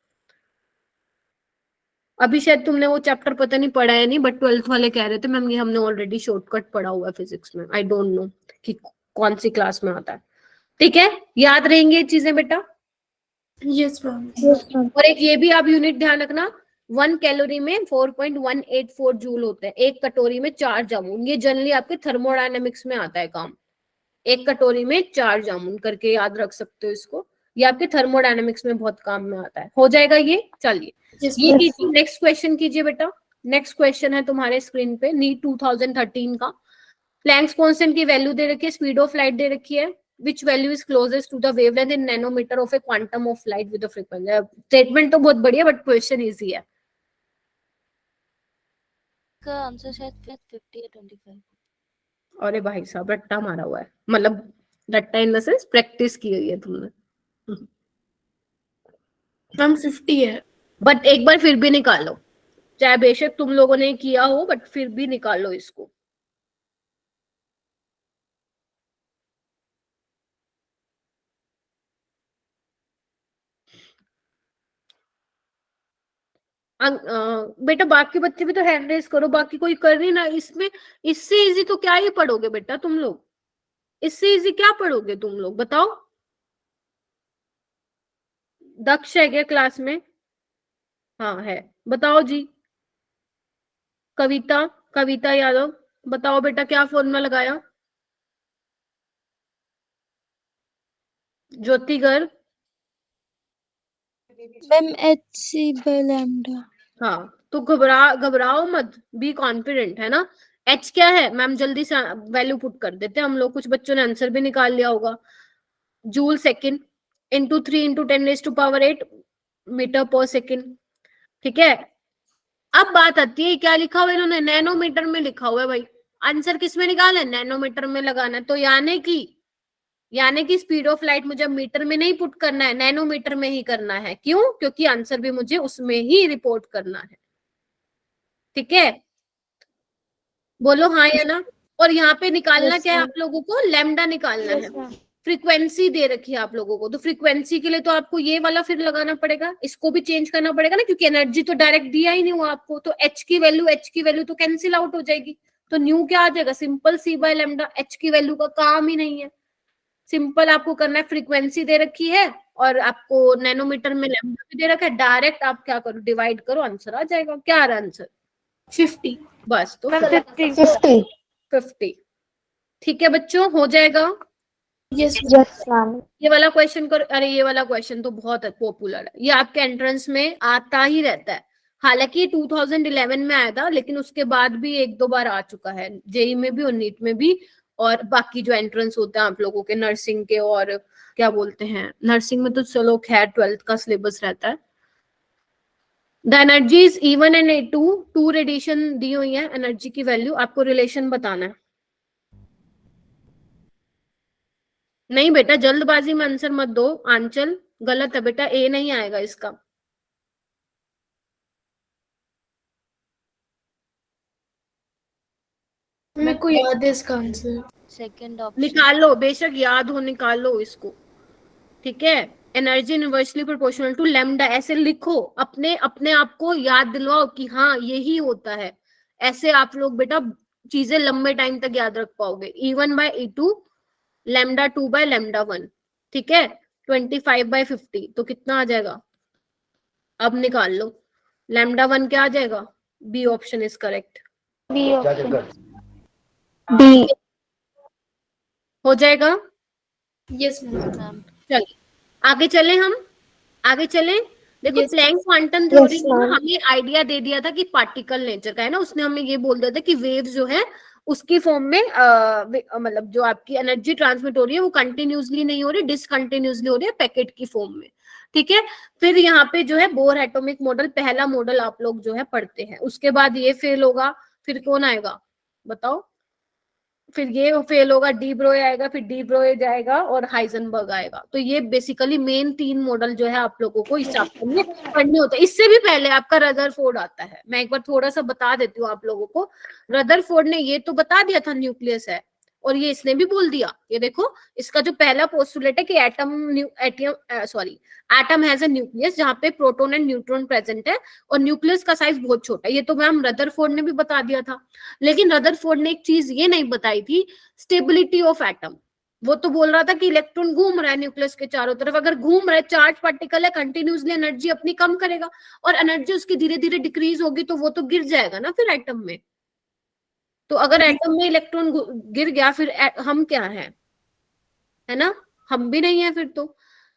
अभी शायद तुमने वो चैप्टर पता नहीं पढ़ा है नहीं, बट 12th वाले कह रहे थे मैम ये हमने ऑलरेडी शॉर्टकट पढ़ा हुआ है फिजिक्स में। आई डोंट नो कि कौन सी क्लास में आता है। ठीक है, याद रहेंगे ये चीजें बेटा। Yes ma'am. और एक ये भी आप यूनिट ध्यान रखना, 1 कैलोरी में 4.184 जूल होते हैं, एक कटोरी में 4 जामुन। ये जनरली आपके थर्मोडायनेमिक्स में आता है काम, एक कटोरी में 4 जामुन करके याद रख सकते हो इसको। ये आपके थर्मोडायनेमिक्स में बहुत काम में आता है। हो जाएगा ये, चलिए ये कीजिए। नेक्स्ट क्वेश्चन कीजिए बेटा। नेक्स्ट क्वेश्चन है तुम्हारे स्क्रीन पे, नीट 2013 का। प्लैंक्स कांस्टेंट की वैल्यू दे रखी है, स्पीड ऑफ लाइट दे रखी है, which value is closest to the wavelength in nanometer of a quantum of light with the frequency। Statement तो बहुत बढ़िया बट क्वेश्चन इजी है। का आंसर शायद 50 या 25। अरे भाई साहब रट्टा मारा हुआ है, मतलब रट्टा इन द सेंस प्रैक्टिस की हुई है तुमने। मैम 50 है, बट एक बार फिर भी निकालो, चाहे बेशक तुम लोगों ने किया हो बट फिर भी निकालो इसको। बेटा बाकी बच्चे भी तो हैंड रेज करो, बाकी कोई कर नहीं ना इसमें। इससे इजी तो क्या ही पढ़ोगे बेटा तुम लोग, इससे इजी क्या पढ़ोगे तुम लोग बताओ। दक्ष है क्या क्लास में? हाँ है, बताओ जी। कविता यादव बताओ बेटा क्या फॉर्मूला लगाया। ज्योति गर्ग? Ma'am hc/λ। हाँ तो घबराओ मत, बी कॉन्फिडेंट, है ना। एच क्या है मैम, जल्दी से वैल्यू पुट कर देते हैं हम लोग, कुछ बच्चों ने आंसर भी निकाल लिया होगा। Joule second into 3 × 10⁸ metre per second. ठीक है, अब बात आती है क्या लिखा हुआ है इन्होंने, नैनोमीटर में लिखा हुआ है भाई। आंसर किस में निकालना है, नैनोमीटर में लगाना है। तो यानी कि स्पीड ऑफ लाइट मुझे मीटर में नहीं पुट करना है, नैनोमीटर में ही करना है। क्यों? क्योंकि आंसर भी मुझे उसमें ही रिपोर्ट करना है। ठीक है, बोलो हाँ या ना। और यहाँ पे निकालना क्या है आप लोगों को, लैम्डा निकालना है। फ्रीक्वेंसी दे रखी है आप लोगों को, तो फ्रीक्वेंसी के लिए तो आपको ये वाला फिर लगाना पड़ेगा, इसको भी चेंज करना पड़ेगा ना, क्योंकि एनर्जी तो डायरेक्ट दिया ही नहीं हुआ आपको। तो एच की वैल्यू तो कैंसिल आउट हो जाएगी। तो न्यू क्या आ जाएगा, सिंपल c/λ। एच की वैल्यू का काम ही नहीं है, सिंपल आपको करना है। फ्रीक्वेंसी दे रखी है और आपको नैनोमीटर में लैम्डा भी दे रखा है, डायरेक्ट आप क्या करो, डिवाइड करो, आंसर आ जाएगा। क्या आ रहा है आंसर? 50। बस तो 50। ठीक है बच्चों, हो जाएगा। Yes ma'am. ये वाला क्वेश्चन करो। अरे ये वाला क्वेश्चन तो बहुत पॉपुलर है, ये आपके एंट्रेंस में आता ही रहता है। हालांकि 2011 में आया था, लेकिन उसके बाद भी 1-2 बार आ चुका है, जेई में भी और नीट में भी। और बाकी जो एंट्रेंस होते हैं आप लोगों के नर्सिंग के, और क्या बोलते हैं, नर्सिंग में तो चलो खैर 12th का सिलेबस रहता है। The energy is E1 and E2, 2 radiation दी हुई है एनर्जी की वैल्यू, आपको रिलेशन बताना है। नहीं बेटा जल्दबाजी में आंसर मत दो, आंचल गलत है बेटा, ए नहीं आएगा इसका। मेरे को याद है इसका आंसर। सेकंड ऑप्शन निकाल लो, बेशक याद हो निकाल लो इसको। ठीक है, energy inversely proportional to lambda, ऐसे लिखो, अपने आप को याद दिलवाओ कि हाँ यही होता है। ऐसे आप लोग बेटा चीजें लंबे टाइम तक याद रख पाओगे। E1/E2 λ2/λ1, ठीक है, 25/50 तो कितना आ जाएगा, अब निकाल लो। λ1 क्या आ जाएगा, B option is correct, B option, B हो जाएगा। Yes ma'am. चलिए आगे चले, हम आगे चले। देखो Yes. Planck quantum theory Yes, ने ma'am. हमें आइडिया दे दिया था कि पार्टिकल नेचर का है ना, उसने हमें ये बोल दिया था कि वेव जो है उसकी फॉर्म में मतलब जो आपकी एनर्जी ट्रांसमिट हो रही है वो कंटिन्यूसली नहीं हो रही, डिसकंटिन्यूसली हो रही है पैकेट की फॉर्म में, ठीक है। फिर यहाँ पे जो है बोर एटॉमिक मॉडल, पहला मॉडल आप लोग जो है पढ़ते हैं, उसके बाद ये फेल होगा, फिर कौन आएगा बताओ, फिर ये फेल होगा, डी ब्रोय आएगा, फिर डी ब्रोय जाएगा और हाइजनबर्ग आएगा। तो ये बेसिकली मेन 3 मॉडल जो है आप लोगों को इस चैप्टर में पढ़ने होते हैं। इससे भी पहले आपका रदरफोर्ड आता है, मैं एक बार थोड़ा सा बता देती हूँ आप लोगों को। रदरफोर्ड ने ये तो बता दिया था न्यूक्लियस है, और ये इसने भी बोल दिया, ये देखो इसका जो पहला पोस्टुलेट है कि एटम हैज अ न्यूक्लियस जहाँ पे प्रोटॉन एंड न्यूट्रॉन प्रेजेंट है, और न्यूक्लियस का साइज बहुत छोटा है, ये तो मैम रदरफोर्ड ने भी बता दिया था। लेकिन रदरफोर्ड ने एक चीज ये नहीं बताई थी, स्टेबिलिटी ऑफ एटम। वो तो बोल रहा था कि इलेक्ट्रॉन घूम रहा है न्यूक्लियस के चारों तरफ, अगर घूम रहा है चार्ज पार्टिकल है, कंटिन्यूसली एनर्जी अपनी कम करेगा, और एनर्जी उसकी धीरे धीरे डिक्रीज होगी तो वो तो गिर जाएगा ना फिर एटम में। तो अगर एटम में इलेक्ट्रॉन गिर गया फिर हम क्या है ना, हम भी नहीं है फिर तो,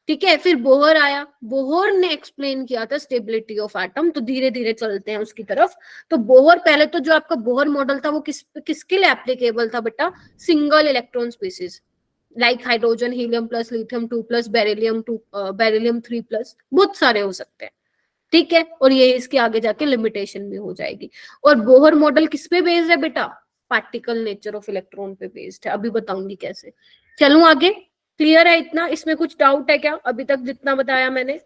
ठीक है। फिर बोहर आया, बोहर ने एक्सप्लेन किया था स्टेबिलिटी ऑफ एटम। तो धीरे धीरे चलते हैं उसकी तरफ। तो बोहर, पहले तो जो आपका बोहर मॉडल था वो किसके लिए एप्लीकेबल था बेटा, single electron species like hydrogen, helium plus, lithium 2+, beryllium 3+, बहुत सारे हो सकते हैं, ठीक है। और ये इसके आगे जाके लिमिटेशन भी हो जाएगी। और बोहर मॉडल किस पे बेस्ड है बेटा, पार्टिकल नेचर ऑफ इलेक्ट्रॉन पे बेस्ड है, अभी बताऊंगी कैसे। चलूं आगे, क्लियर है इतना, इसमें कुछ डाउट है क्या अभी तक जितना बताया मैंने,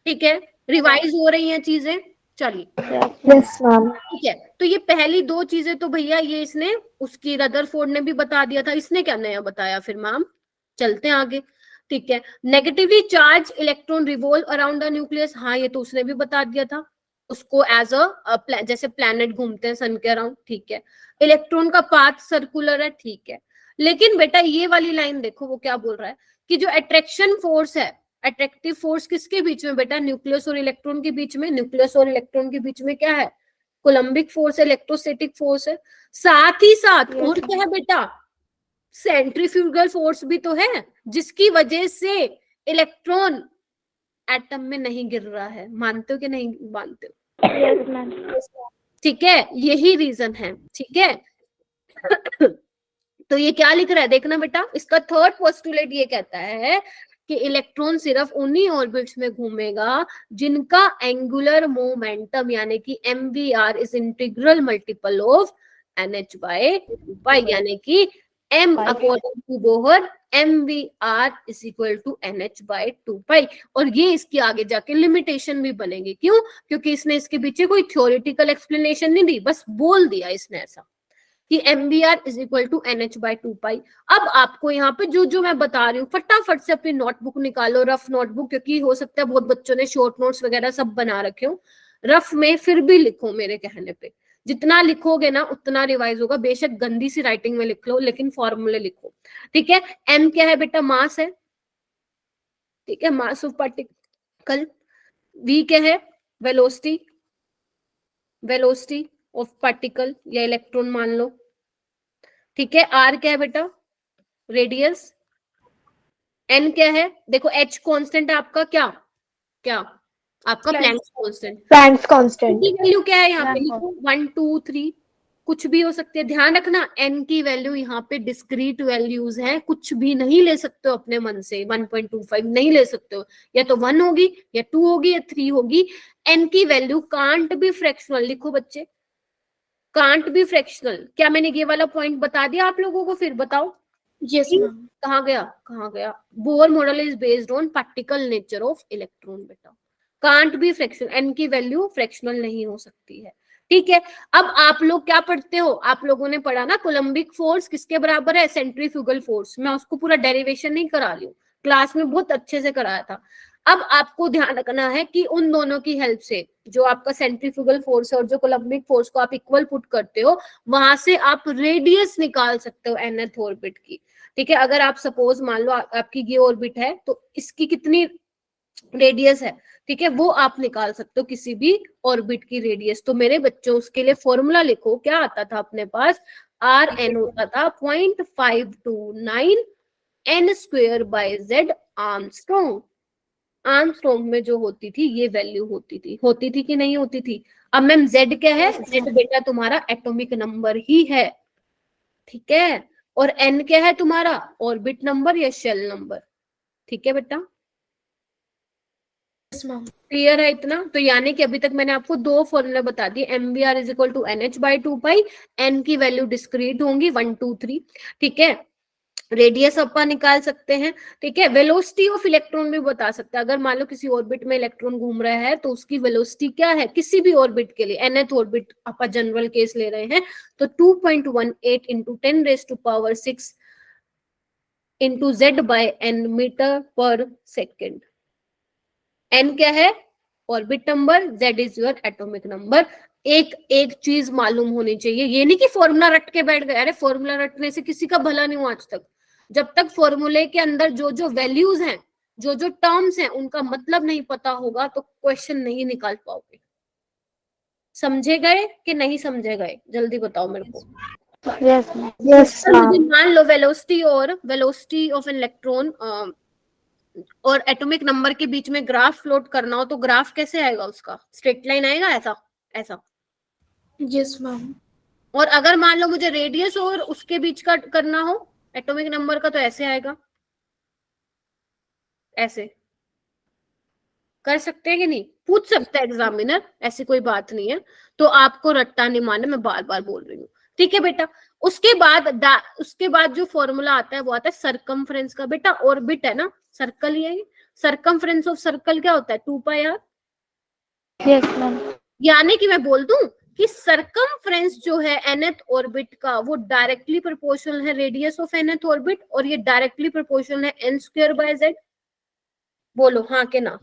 ठीक है। रिवाइज हो रही हैं चीजें, चलिए यस मैम। ठीक है। तो ये पहली 2 चीजें तो भैया ये इसने, उसकी रदरफोर्ड ने भी बता दिया था, इसने क्या नया बताया फिर मैम, चलते हैं आगे, ठीक है। Negatively charge electron revolve around the nucleus, हाँ ये तो उसने भी बता दिया था, उसको एज अ जैसे प्लैनेट घूमते हैं सन के अराउंड, ठीक है। इलेक्ट्रॉन का पाथ सर्कुलर है, ठीक है। लेकिन बेटा ये वाली लाइन देखो वो क्या बोल रहा है कि जो अट्रैक्शन फोर्स है, अट्रैक्टिव फोर्स किसके बीच में बेटा, न्यूक्लियस और इलेक्ट्रॉन के बीच में। न्यूक्लियस और इलेक्ट्रॉन के बीच में क्या है, कोलम्बिक फोर्स, इलेक्ट्रोस्टैटिक फोर्स है। साथ ही साथ और क्या है बेटा, सेंट्रीफ्यूगल फोर्स भी तो है, जिसकी वजह से इलेक्ट्रॉन एटम में नहीं गिर रहा है। मानते हो कि नहीं मानते हो? Yes ma'am. ठीक है, यही रीजन है, ठीक है। तो ये क्या लिख रहा है देखना बेटा, इसका थर्ड पोस्टुलेट ये कहता है कि इलेक्ट्रॉन सिर्फ उन्हीं ऑर्बिट्स में घूमेगा जिनका एंगुलर मोमेंटम यानी कि MVR is integral multiple of NH/2π, यानी कि M according to Bohr MVR is equal to NH/2π। और ये इसकी आगे जाके लिमिटेशन भी बनेगी, क्यों, क्योंकि इसने इसके पीछे कोई थ्योरेटिकल एक्सप्लेनेशन नहीं दी, बस बोल दिया इसने ऐसा कि MVR is equal to NH/2π। अब आपको यहाँ पे जो जो मैं बता रही हूँ फटाफट से अपनी नोटबुक निकालो, रफ नोटबुक, क्योंकि हो सकता है बहुत बच्चों ने शॉर्ट नोट्स वगैरह सब बना रखे हो, रफ में फिर भी लिखो मेरे कहने पे, जितना लिखोगे ना उतना रिवाइज होगा। बेशक गंदी सी राइटिंग में लिख लो लेकिन फॉर्मूले लिखो, ठीक है। M क्या है बेटा, मास है, ठीक है, मास ऑफ पार्टिकल। V क्या है, वेलोसिटी, वेलोसिटी ऑफ पार्टिकल या इलेक्ट्रॉन मान लो, ठीक है। R क्या है बेटा, रेडियस। N क्या है, देखो H कांस्टेंट है आपका, क्या क्या आपका प्लैंक्स कांस्टेंट। प्लैंक्स कांस्टेंट की वैल्यू क्या है यहाँ पे लिखो, 1 2 3 कुछ भी हो सकती है। ध्यान रखना N की वैल्यू यहाँ पे डिस्क्रीट वैल्यूज हैं, कुछ भी नहीं ले सकते हो अपने मन से, 1.25 नहीं ले सकते हो, या तो 1 होगी या 2 होगी या 3 होगी। N की वैल्यू कांट बी फ्रैक्शनल, लिखो बच्चे, कांट बी फ्रैक्शनल। क्या मैंने ये वाला पॉइंट बता दिया आप लोगों को, फिर बताओ। Yes ma'am. कहाँ गया, कहाँ गया, Bohr model is based on particle nature of electron बेटा, कांट बी फ्रैक्शनल, N की वैल्यू फ्रैक्शनल नहीं हो सकती है, ठीक है। अब आप लोग क्या पढ़ते हो, आप लोगों ने पढ़ा ना कोलम्बिक फोर्स किसके बराबर है, सेंट्रीफ्यूगल फोर्स। मैं उसको पूरा डेरिवेशन नहीं करा रही हूँ, क्लास में बहुत अच्छे से कराया था। अब आपको ध्यान रखना है कि उन दोनों की हेल्प से, जो आपका सेंट्रीफ्यूगल फोर्स है और जो कोलम्बिक फोर्स को आप इक्वल पुट करते हो, वहां से आप रेडियस निकाल सकते हो nth ऑर्बिट की। ठीक है, अगर आप सपोज मान लो आपकी ये ऑर्बिट है तो इसकी कितनी रेडियस है, ठीक है, वो आप निकाल सकते हो किसी भी ऑर्बिट की रेडियस। तो मेरे बच्चों उसके लिए फॉर्मूला लिखो, क्या आता था अपने पास, आर एन होता था 0.529 n square by Z Armstrong. Armstrong में जो होती थी ये वैल्यू होती थी कि नहीं होती थी? अब मैम जेड क्या है? जेड बेटा तुम्हारा एटॉमिक नंबर ही है, ठीक है, और एन क्या है तुम्हारा? ऑर्बिट नंबर या शेल नंबर, ठीक है बेटा, क्लियर है इतना? तो यानी कि अभी तक मैंने आपको दो फॉर्मूला बता दिए, M V R is equal to N H by 2 pi, N की वैल्यू डिस्क्रीट होंगी 1 2 3, ठीक है, रेडियस अपन निकाल सकते हैं, ठीक है, वेलोसिटी ऑफ इलेक्ट्रॉन भी बता सकते हैं। अगर मान लो किसी ऑर्बिट में इलेक्ट्रॉन घूम रहा है तो उसकी वेलोसिटी क्या है किसी भी ऑर्बिट के लिए, nth ऑर्बिट अपन जनरल केस ले रहे हैं, तो 2.18 into 10⁻⁶ into Z by N metre per second. N क्या है? Orbit number, Z is your atomic number. एक एक चीज मालूम होनी चाहिए, ये नहीं कि फॉर्मूला रट के बैठ गए, अरे फॉर्मूला रटने से किसी का भला नहीं हुआ आज तक। जब तक फॉर्मूले के अंदर जो जो वैल्यूज हैं, जो जो टर्म्स हैं, उनका मतलब नहीं पता होगा तो क्वेश्चन नहीं निकाल पाओगे। समझे गए कि नहीं समझे गए? जल्दी बताओ मेरे को। यस मुझे मैम। मान लो वेलोसिटी ऑफ एन इलेक्ट्रॉन और एटॉमिक नंबर के बीच में ग्राफ फ्लोट करना हो तो ग्राफ कैसे आएगा? उसका स्ट्रेट लाइन आएगा, ऐसा ऐसा। Yes ma'am. और अगर मान लो मुझे रेडियस और उसके बीच का करना हो एटॉमिक नंबर का, तो ऐसे आएगा, ऐसे। कर सकते हैं कि नहीं? पूछ सकता है एग्जामिनर, ऐसी कोई बात नहीं है। तो आपको रट्टा नहीं मारना, मैं बार बार बोल रही हूँ, ठीक है बेटा। उसके बाद जो फॉर्मूला आता है वो आता है सरकमफ्रेंस का। बेटा ऑर्बिट है ना, सर्कल ही है, सरकमफ्रेंस ऑफ सर्कल क्या होता है? 2 पाई आर। Yes ma'am. यानी कि मैं बोल दूं कि सरकमफ्रेंस जो है nth ऑर्बिट का, वो डायरेक्टली प्रोपोर्शनल है रेडियस ऑफ nth ऑर्बिट, और ये डायरेक्टली प्रोपोर्शनल है n स्क्वायर बाय जेड। बोलो हाँ के ना?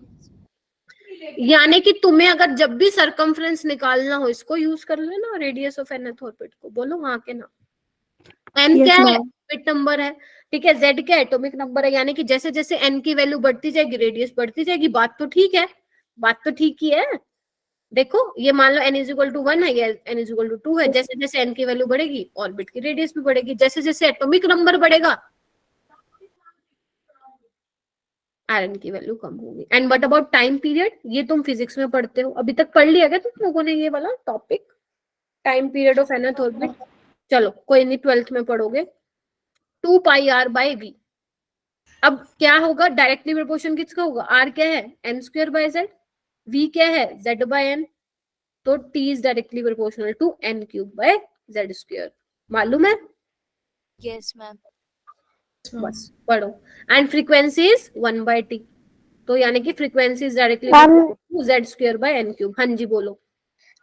यानी कि तुम्हें अगर जब भी सरकमफ्रेंस निकालना हो, इसको यूज कर लेना, रेडियस ऑफ nth ऑर्बिट को। बोलो हाँ के ना? n Yes, क्या है? ma'am. ऑर्बिट नंबर है, ठीक है, z क्या एटॉमिक नंबर है। यानी कि जैसे जैसे n की वैल्यू बढ़ती जाएगी रेडियस बढ़ती जाएगी। बात तो ठीक है, बात तो ठीक ही है। देखो ये मान लो n इज इक्वल टू 1 है, ये n इज इक्वल टू 2 है, जैसे जैसे n की वैल्यू बढ़ेगी ऑर्बिट की रेडियस भी बढ़ेगी, जैसे जैसे एटॉमिक नंबर बढ़ेगा आयरन की वैल्यू कम होगी। And what about time period? ये तुम फिजिक्स में पढ़ते हो, अभी तक पढ़ लिया क्या तुम लोगों ने ये वाला topic, time period of nth orbit? चलो कोई नहीं, 12th में पढ़ोगे। 2 पाई r/v। अब क्या होगा? डायरेक्टली प्रोपोर्शन किसका होगा? r क्या है? n square by z, v क्या है? z बाय n, तो t is directly proportional to n cube by z square. मालूम है? Yes ma'am. बस पढ़ो। एंड फ्रीक्वेंसी इज 1/t, तो यानी कि frequency is directly ma'am z square by n cube. हाँ जी बोलो।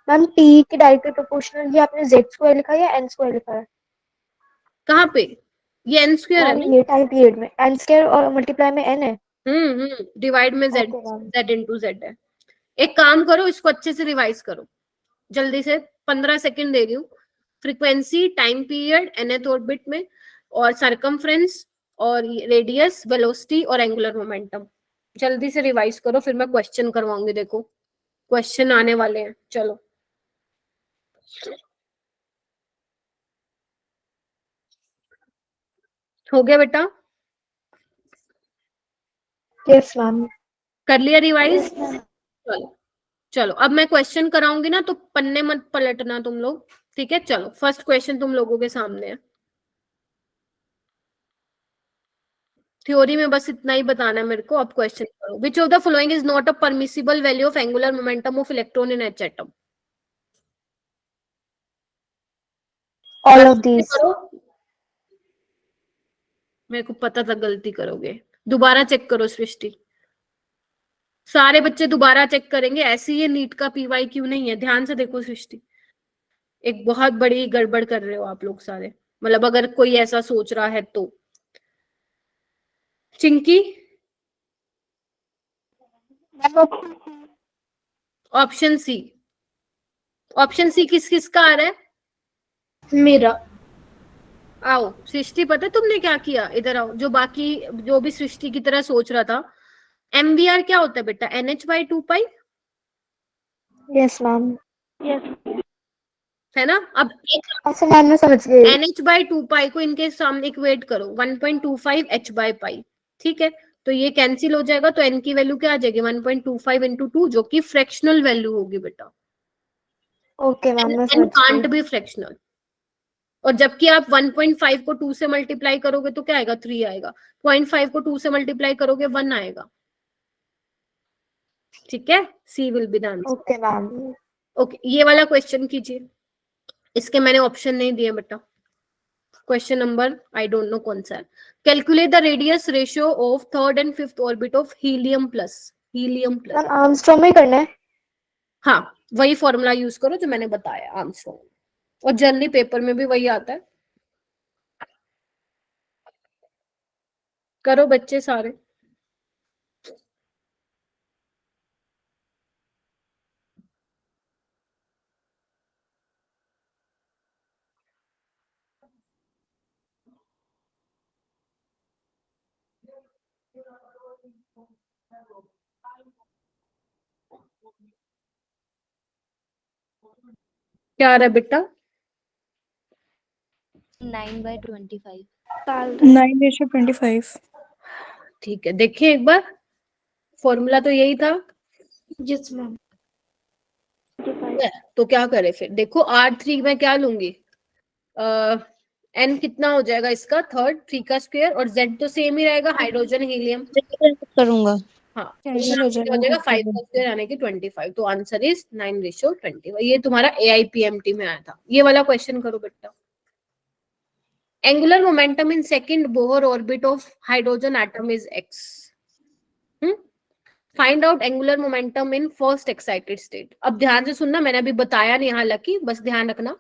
मैम टी की डायरेक्टली प्रोपोर्शनल ये आपने जेड स्क्वायर लिखा है या एन स्क्वायर लिखा है? कहाँ पे? ये n स्क्वायर है मैम ना? ये टाइम पीरियड में एन स्क्वायर और मल्टीप्लाई में एन है। डिवाइड में z, okay ma'am. z into z है। एक काम करो, इसको अच्छे से रिवाइज करो जल्दी से, 15 सेकंड दे रही हूँ। Frequency, time period, nth orbit में, और सरकमफ्रेंस, और रेडियस, वेलोसिटी और एंगुलर मोमेंटम। जल्दी से रिवाइज करो, फिर मैं क्वेश्चन करवाऊंगी। देखो क्वेश्चन आने वाले हैं, चलो। हो गया बेटा? Yes ma'am. कर लिया रिवाइज? Yes ma'am. चलो चलो, अब मैं क्वेश्चन कराऊंगी ना तो पन्ने मत पलटना तुम लोग, ठीक है? चलो फर्स्ट क्वेश्चन तुम लोगों के सामने है। थ्योरी में बस इतना ही बताना है मेरे को, अब क्वेश्चन करो। Which of the following is not a permissible value of angular momentum of electron in H atom? All of these. मेरे को पता था गलती करोगे, दोबारा चेक करो सृष्टि। सारे बच्चे दोबारा चेक करेंगे, ऐसे ये नीट का पीवाई क्यों नहीं है। ध्यान से देखो सृष्टि, एक बहुत बड़ी गड़बड़ कर रहे हो आप लोग सारे, मतलब अगर कोई ऐसा सोच रहा है तो। Chinki option C. Option C किस किस का आ रहा है? मेरा। आओ सृष्टि, पता है तुमने क्या किया? इधर आओ। जो बाकी जो भी सृष्टि की तरह सोच रहा था, MVR क्या होता है बेटा? NH/2 पाई, यस मैम। है ना? अब अच्छा मैम मैं समझ गई। NH/2 पाई को इनके सामने इक्वेट करो 1.25 H/पाई, ठीक है? तो ये कैंसिल हो जाएगा, तो n की वैल्यू क्या आ जाएगी? 1.25 इंटू 2, जो कि फ्रैक्शनल वैल्यू होगी बेटा। ओके मैम मैं n समझ कांट गई। B fractional. और जबकि आप 1.5 को 2 से मल्टीप्लाई करोगे तो क्या आएगा? 3 आएगा। 0.5 को 2 से मल्टीप्लाई करोगे 1 आएगा। ठीक है, C will be the answer. Okay ma'am. Okay, ये वाला क्वेश्चन कीजिए। इसके मैंने ऑप्शन नहीं दिए बेटा। Question number I don't know कौन सा है। Calculate the radius ratio of third and fifth orbit of helium plus. Helium plus, ma'am Armstrong में ही करना है। हाँ वही फॉर्मूला यूज करो जो मैंने बताया, आर्मस्ट्रॉन्ग। और जनरली पेपर में भी वही आता है। करो बच्चे सारे। क्या आ रहा है बेटा? 9/25। 9:25। ठीक है, देखिए एक बार, फॉर्मूला तो यही था। Yes ma'am. तो क्या करे फिर? देखो R3 में क्या लूंगी? N कितना हो जाएगा इसका? थर्ड, 3 का स्क्वायर, और Z तो सेम ही रहेगा, हाइड्रोजन हीलियम। करूंगा। हाँ, कैंसिल हो हो जाएगा जाएगा 5 फिर का स्क्वायर यानी कि 25। तो आंसर इज 9:20। ये तुम्हारा AIPMT में आया था। ये वाला क्वेश्चन करो बेटा। Angular momentum in second Bohr orbit of hydrogen atom is x। Find out angular momentum in first excited state. अब ध्यान से सुनना, मैंने अभी बताया नहीं हालांकि, बस ध्यान रखना।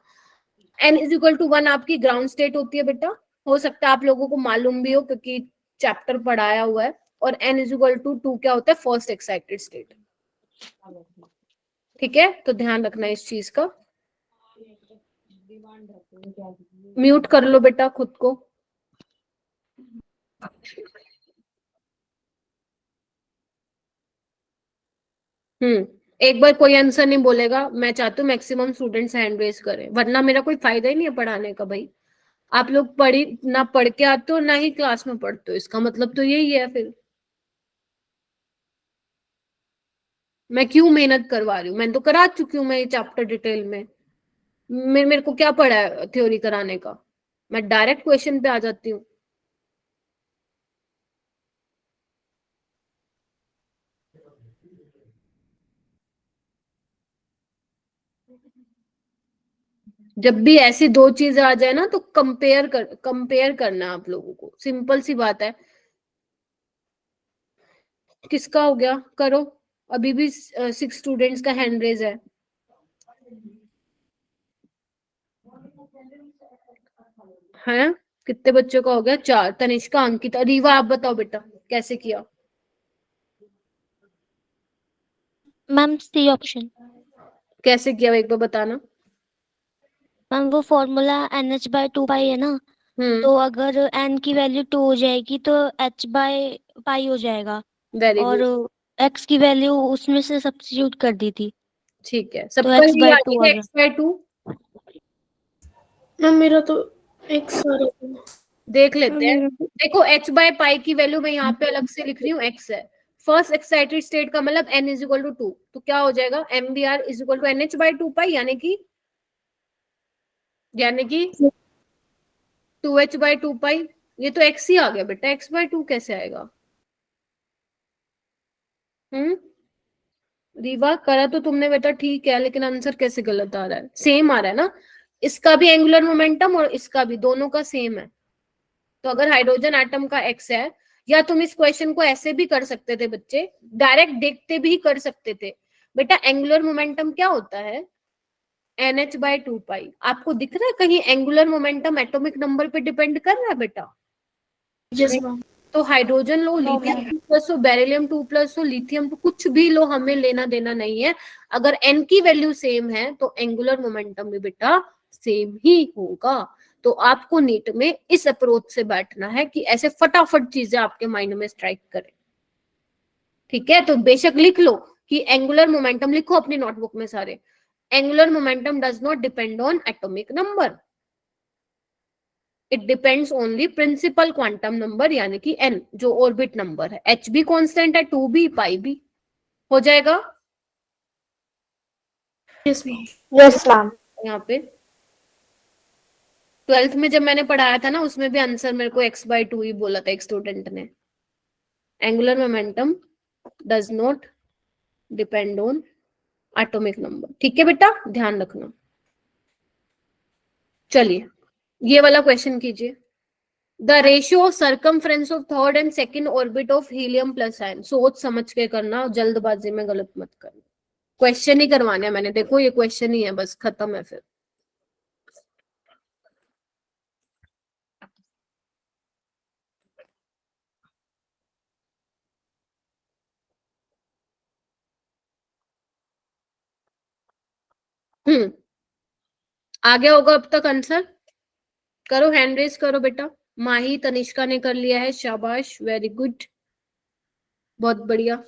n=1 आपकी ग्राउंड स्टेट होती है बेटा। हो सकता है आप लोगों को मालूम भी हो क्योंकि चैप्टर पढ़ाया हुआ है। और n=2 क्या होता है? First excited state. ठीक है, तो ध्यान रखना इस चीज का। म्यूट कर लो बेटा खुद को। एक बार कोई आंसर नहीं बोलेगा, मैं चाहती हूँ मैक्सिमम स्टूडेंट्स हैंड रेज करें, वरना मेरा कोई फायदा ही नहीं है पढ़ाने का भाई। आप लोग पढ़ी ना, पढ़ के आते हो ना ही क्लास में पढ़ते हो, इसका मतलब तो यही है फिर। मैं क्यों मेहनत करवा रही हूँ? मैं तो करा चुकी हूँ मैं ये चैप्टर डिटेल में। मेरे को क्या पड़ा है थ्योरी कराने का? मैं डायरेक्ट क्वेश्चन पे आ जाती हूँ। जब भी ऐसी दो चीजें आ जाए ना तो कंपेयर करना आप लोगों को, सिंपल सी बात है। किसका हो गया? करो। अभी भी 6 स्टूडेंट्स का हैंड रेज है। हैं? कितने बच्चों का हो गया? 4। तनिष्का, अंकिता, रीवा, आप बताओ बेटा कैसे किया? Ma'am C option. कैसे किया एक बार बताना। मैम वो फॉर्मूला NH/2 पाई है ना, तो अगर n की वैल्यू 2 हो जाएगी तो H/पाई हो जाएगा। वेरी और गुड। x की वैल्यू उसमें से सब्स्टिट्यूट कर दी थी ठीक है, तो सबका ये आ H/2 गया आ गया। x/2। मैम मेरा तो x आ रहा था। देख लेते हैं। मेरा देखो H/पाई की वैल्यू मैं यहाँ पे अलग से लिख रही हूँ, x है। फर्स्ट एक्साइटेड स्टेट का मतलब n=2, तो क्या हो जाएगा? MVR=NH/2 पाई, यानी कि 2H/2 पाई। ये तो x ही आ गया बेटा, x/2 कैसे आएगा? रीवा, करा तो तुमने बेटा ठीक है, लेकिन आंसर कैसे गलत आ रहा है? सेम आ रहा है ना, इसका भी एंगुलर मोमेंटम और इसका भी, दोनों का सेम है। तो अगर हाइड्रोजन एटम का x है, या तुम इस क्वेश्चन को ऐसे भी कर सकते थे बच्चे, डायरेक्ट देखते भी कर सकते थे बेटा। एंगुलर मोमेंटम क्या होता है? NH/2 पाई। आपको दिख रहा है कहीं एंगुलर मोमेंटम एटॉमिक नंबर पे डिपेंड कर रहा है बेटा? Yes ma'am. तो हाइड्रोजन लो, लिथियम 2+ हो, बेरिलियम 2+ हो, लिथियम तो कुछ भी लो, हमें लेना देना नहीं है। अगर n की वैल्यू सेम है तो एंगुलर मोमेंटम भी बेटा सेम ही होगा। तो आपको नीट में इस अप्रोच से बैठना है कि ऐसे फटाफट चीजें आपके माइंड में स्ट्राइक करें। ठीक है, तो बेशक लिख लो कि एंगुलर मोमेंटम, लिखो अपनी नोटबुक में सारे, angular momentum does not depend on atomic number, it depends only principal quantum number यानी कि n, जो ऑर्बिट नंबर है। h भी कांस्टेंट है, 2b पाई भी हो जाएगा। Yes ma'am. Yes ma'am. यहाँ पे 12th में जब मैंने पढ़ाया था ना, उसमें भी आंसर मेरे को x/2 ही बोला था एक स्टूडेंट ने। Angular momentum does not depend on atomic number. ठीक है बेटा, ध्यान रखना। चलिए ये वाला क्वेश्चन कीजिए। The ratio of circumference of third and second orbit of helium plus ion. सोच समझ के करना, जल्दबाजी में गलत मत करना। क्वेश्चन ही करवाने हैं मैंने, देखो ये क्वेश्चन ही है, बस खत्म है फिर। आ गया होगा अब तक आंसर? करो, हैंड रेज करो बेटा। माही तनिष्का ने कर लिया है, शाबाश, वेरी गुड, बहुत बढ़िया।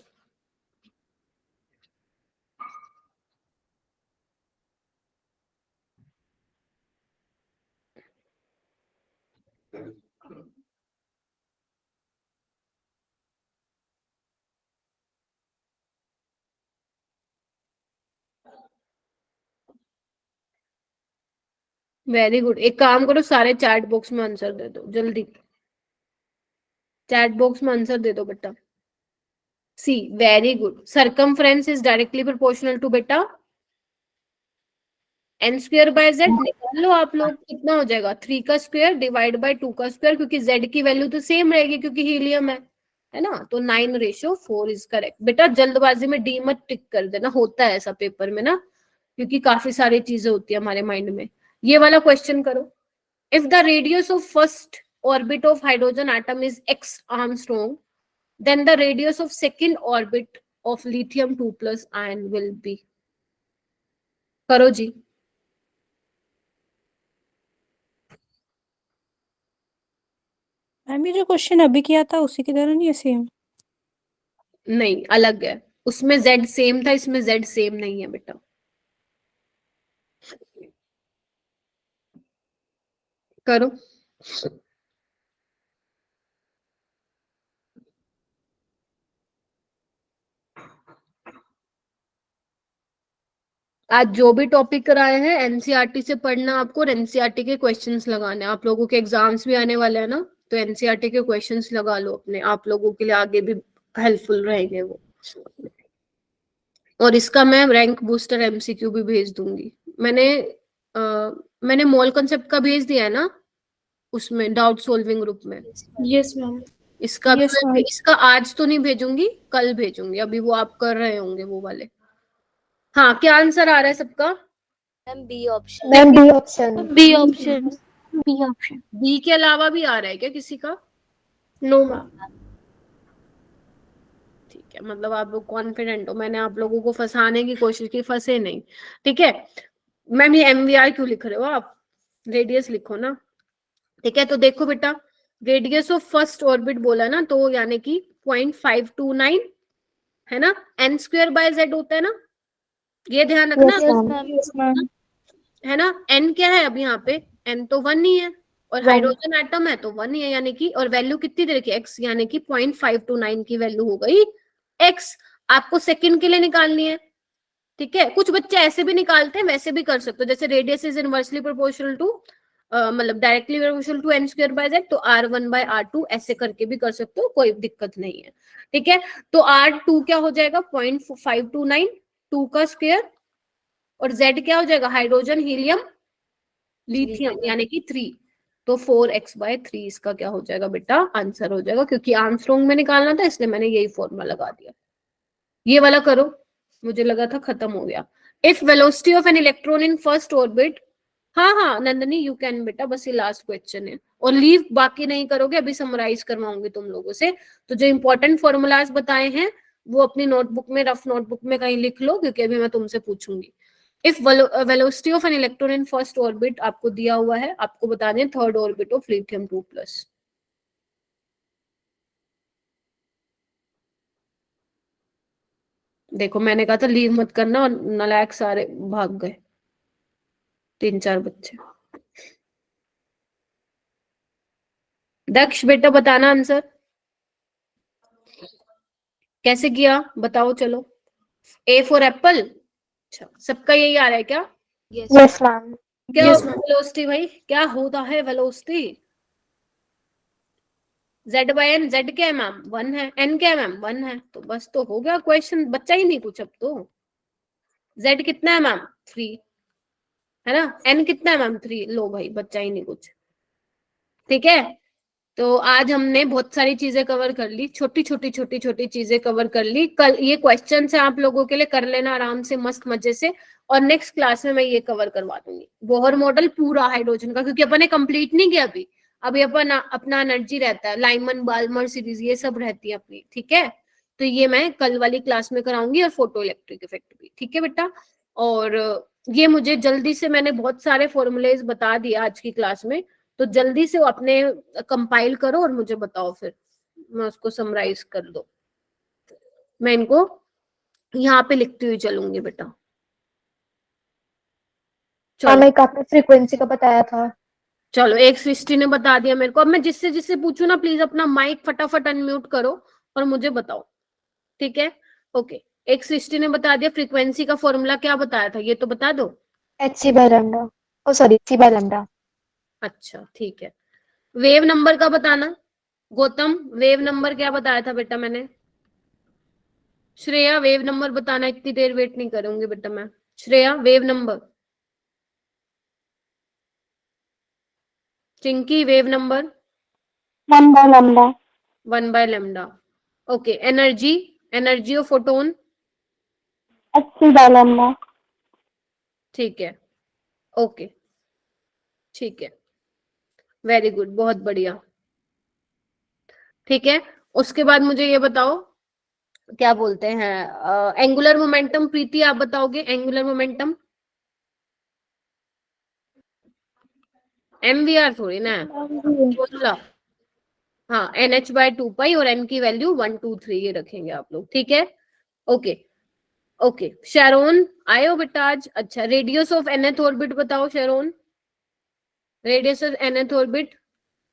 Very good. एक काम करो, सारे चैट बॉक्स में आंसर दे दो जल्दी, चैट बॉक्स में आंसर दे दो बेटा। See, very good. Circumference is directly proportional to बेटा n²/z। निकाल लो आप लोग, कितना हो जाएगा, 3 का स्क्वायर डिवाइड बाय 2 का स्क्वायर, क्योंकि z की वैल्यू तो सेम रहेगी क्योंकि हीलियम है ना। तो 9:4 इज करेक्ट। बेटा जल्दबाजी में डी मत टिक कर देना, होता है ऐसा पेपर में ना, क्योंकि काफी सारी चीजें होती है हमारे माइंड में। ये वाला क्वेश्चन करो। If the radius of first orbit of hydrogen atom is x Armstrong, then the radius of second orbit of lithium 2+ ion will be। करो जी। मैम ये जो क्वेश्चन अभी किया था उसी की तरह नहीं है सेम? नहीं, अलग है, उसमें z सेम था, इसमें z सेम नहीं है बेटा। करो। आज जो भी टॉपिक कराए हैं एनसीईआरटी से पढ़ना आपको, और एनसीईआरटी के क्वेश्चंस लगाने। आप लोगों के एग्जाम्स भी आने वाले हैं ना, तो एनसीईआरटी के क्वेश्चंस लगा लो अपने, आप लोगों के लिए आगे भी हेल्पफुल रहेंगे वो। और इसका मैं रैंक बूस्टर एमसीक्यू भी भेज दूंगी। मैंने मोल कंसेप्ट का भेज दिया है ना उसमें, डाउट सोल्विंग ग्रुप में। Yes ma'am. इसका भी Yes, मैं ma'am. इसका आज तो नहीं भेजूंगी, कल भेजूंगी। अभी वो आप कर रहे होंगे वो वाले। हाँ, क्या आंसर आ रहा है सबका? Ma'am B option. Ma'am B option. B option. B option. B के अलावा भी आ रहा है क्या किसी का? No ma'am. ठीक है, मतलब आप लोग कॉन्फिडेंट हो, मैंने आप लोगों को फंसाने की कोशिश की, फंसे नहीं। ठीक है मैम, ये एमवीआर क्यों लिख रहे हो आप? रेडियस लिखो ना। ठीक है, तो देखो बेटा, रेडियस ऑफ फर्स्ट ऑर्बिट बोला ना, तो यानी कि 0.529 है ना, n²/z होता है ना, ये ध्यान रखना। Yes ma'am. है ना, n क्या है अब यहाँ पे, n तो 1 ही है, और One. हाइड्रोजन एटम है तो 1 ही है, यानी कि, और वैल्यू कितनी दे रखी है, x, यानी कि 0.529 की वैल्यू हो गई x। आपको सेकंड के लिए निकालनी है। ठीक है, कुछ बच्चे ऐसे भी निकालते हैं, वैसे भी कर सकते हो, जैसे radius is inversely proportional to, मतलब डायरेक्टली प्रोपोर्शनल टू n²/z, तो r1/r2 ऐसे करके भी कर सकते हो, कोई दिक्कत नहीं है। ठीक है, तो r2 क्या हो जाएगा, 0.529, 2 का स्क्वायर, और z क्या हो जाएगा, हाइड्रोजन हीलियम लिथियम यानी कि 3, तो 4x/3 इसका क्या हो जाएगा बेटा, आंसर हो जाएगा। क्योंकि आर्मस्ट्रॉन्ग में निकालना था इसलिए मैंने यही फॉर्मूला लगा दिया। ये वाला करो, मुझे लगा था खत्म हो गया। If velocity of an electron in first orbit, हाँ हाँ नंदनी यू कैन बेटा, बस ये लास्ट क्वेश्चन है, और लीव बाकी नहीं करोगे, अभी समराइज करवाऊंगी तुम लोगों से। तो जो इंपॉर्टेंट फॉर्मूलाज बताए हैं वो अपनी नोटबुक में, रफ नोटबुक में कहीं लिख लो, क्योंकि अभी मैं तुमसे पूछूंगी। If velocity of an electron in first orbit आपको दिया हुआ है, आपको बताने थर्ड ऑर्बिट ऑफ लिथियम 2+। देखो मैंने कहा था लीव मत करना, और नालायक सारे भाग गए, 3-4 बच्चे। दक्ष बेटा बताना आंसर कैसे किया, बताओ चलो। ए फॉर एप्पल, अच्छा सबका यही आ रहा है क्या? Yes ma'am. क्या Yes, ma'am. वेलोसिटी भाई, क्या होता है velocity? z by N, z क्या है मैम 1 है, n क्या है मैम 1 है, तो बस तो हो गया क्वेश्चन, बच्चा ही नहीं कुछ अब तो। z कितना है मैम 3 है ना, n कितना है मैम 3, लो भाई बच्चा ही नहीं कुछ। ठीक है, तो आज हमने बहुत सारी चीजें कवर कर ली, छोटी छोटी चीजें कवर कर ली। कल ये क्वेश्चन है आप लोगों के लिए, कर लेना आराम से मस्त मजे से, और नेक्स्ट क्लास में मैं ये कवर करवा दूंगी बोहर मॉडल पूरा हाइड्रोजन का, क्योंकि अपन ने कंप्लीट नहीं किया अभी अपन अपना एनर्जी रहता है, लाइमन बाल्मर सीरीज ये सब रहती है अपनी। ठीक है, तो ये मैं कल वाली क्लास में कराऊंगी, और फोटो इलेक्ट्रिक इफेक्ट भी। ठीक है बेटा, और ये मुझे जल्दी से, मैंने बहुत सारे फॉर्मूलेज बता दिए आज की क्लास में, तो जल्दी से अपने कंपाइल करो और मुझे बताओ, फिर मैं उसको समराइज कर दो। मैं इनको यहाँ पे लिखती हुई चलूंगी बेटा। चलो एक आपने फ्रीक्वेंसी का बताया था। चलो, एक सृष्टि ने बता दिया मेरे को। अब मैं जिससे जिससे पूछू ना, प्लीज अपना माइक फटाफट अनम्यूट करो और मुझे बताओ। ठीक है, ओके। एक सृष्टि ने बता दिया, फ्रीक्वेंसी का फॉर्मूला क्या बताया था ये तो बता दो। hc by lambda, oh sorry c by lambda. अच्छा ठीक है, वेव नंबर का बताना। गौतम वेव नंबर क्या बताया था बेटा मैंने? श्रेया वेव नंबर बताना, इतनी देर वेट नहीं करूंगी बेटा मैं। Shreya wave number. Chinki wave number 1 by lambda. 1 by lambda. Okay, energy, energy of photon. hc by lambda. ठीक है, ओके ठीक है, वेरी गुड, बहुत बढ़िया। ठीक है, उसके बाद मुझे ये बताओ क्या बोलते हैं एंगुलर मोमेंटम। प्रीति आप बताओगे एंगुलर मोमेंटम। एमवीआर थोड़ी ना है, बोला। हाँ NH/2 और n की वैल्यू 1 2 3 ये रखेंगे आप लोग। ठीक है, ओके ओके। शेरोन आए हो बेटा आज? अच्छा, रेडियस ऑफ nth ऑर्बिट बताओ Charon, radius of nth orbit,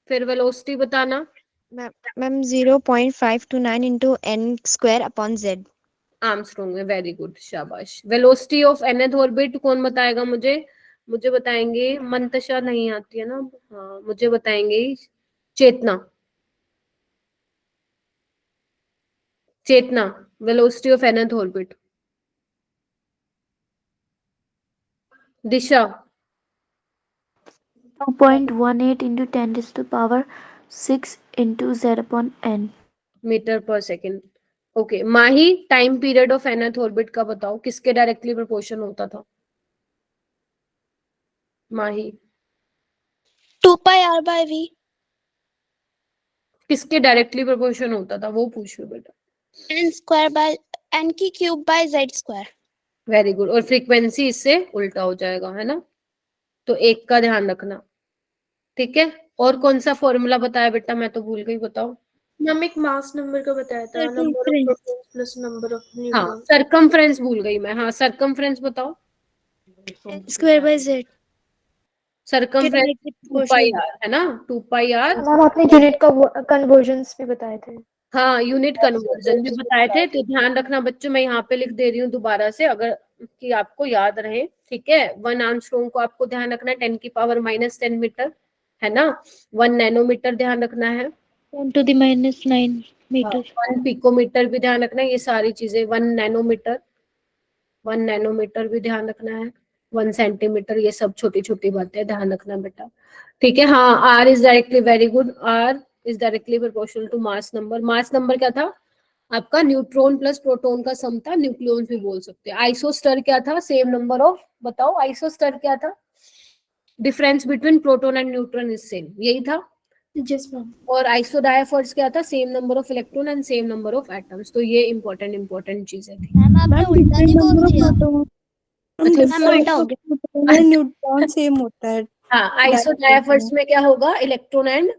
फिर वेलोसिटी बताना। Ma'am 0.529 into n square upon z। Armstrong में, वेरी गुड शाबाश। वेलोसिटी ऑफ nth ऑर्बिट कौन बताएगा मुझे? मुझे बताएंगे, मंतशा नहीं आती है ना, हाँ मुझे बताएंगे Chetna. Chetna velocity of nth orbit. Disha 2.18 into 10 raised to power 6 into z upon n। Metre per second. Okay, Mahi time period of nth orbit का बताओ, किसके डायरेक्टली प्रोपोर्शन होता था? Mahi 2 pi r by v। किसके डायरेक्टली प्रोपोर्शन होता था वो पूछ रही हूँ बेटा। n square by n की cube by z square। Very good, और फ्रीक्वेंसी इससे उल्टा हो जाएगा है ना, तो एक का ध्यान रखना। ठीक है, और कौन सा फॉर्मूला बताया बेटा, मैं तो भूल गई, बताओ। मैम एक मास नंबर का बताया था, number of protons plus number of हाँ न्यूट्रॉन। सरकमफ्रेंस भूल गई मैं, हाँ सरकमफ्रेंस बताओ। n square by z। Circumference 2πr है ना, 2πr। मैम आपने यूनिट का कन्वर्जन्स भी बताए थे। हाँ यूनिट कन्वर्जन भी बताए थे, तो ध्यान रखना बच्चों, मैं यहाँ पे लिख दे रही हूँ दोबारा से, अगर कि आपको याद रहे। ठीक है, 1 आर्मस्ट्रॉन्ग को आपको ध्यान रखना है 10⁻⁻10 मीटर है ना, 1 नैनोमीटर ध्यान रखना है, 10 to the minus 9 meter। 1 picometre भी ध्यान रखना है, ये सारी चीजें 1 नैनोमीटर, 1 नैनोमीटर भी ध्यान रखना है, 1 सेंटीमीटर, ये सब छोटी छोटी बातें ध्यान रखना बेटा। ठीक है, हाँ R is directly, very good, R is directly proportional to mass number. Mass number क्या था आपका? न्यूट्रॉन प्लस प्रोटॉन का सम था, न्यूक्लियॉन्स भी बोल सकते हैं। आइसोस्टर क्या था? सेम नंबर ऑफ, बताओ आइसोस्टर क्या था? Difference between proton and neutron is same, यही था। Yes ma'am. और आइसोडायफर्स क्या था, same number of electron and same number of atoms. तो ये इंपॉर्टेंट चीजें थी। मैम आपने उल्टा नहीं बोल दिया। अच्छा, मैम उल्टा हो गया। न्यूट्रॉन सेम होता है। हाँ, आइसोडायफर्स में क्या होगा, इलेक्ट्रॉन एंड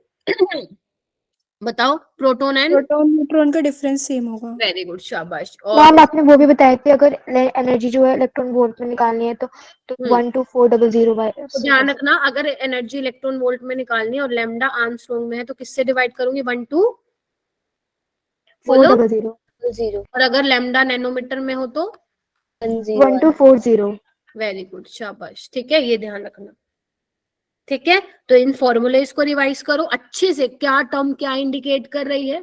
बताओ, प्रोटॉन एंड प्रोटॉन न्यूट्रॉन का डिफरेंस सेम होगा। वेरी गुड, शाबाश। और मैम आपने वो भी बताया कि अगर एनर्जी जो है इलेक्ट्रॉन वोल्ट में निकालनी है तो 12400 तो ध्यान रखना, अगर एनर्जी इलेक्ट्रॉन वोल्ट में निकालनी है और लैम्डा आर्मस्ट्रॉन्ग में है तो किससे डिवाइड करूंगी, 1 to 400 और अगर लैम्डा नैनोमीटर में हो तो 1240। वेरी गुड, शाबाश। ठीक है, ये ध्यान रखना। ठीक है, तो इन फॉर्मूलेज को रिवाइज करो अच्छे से, क्या टर्म क्या इंडिकेट कर रही है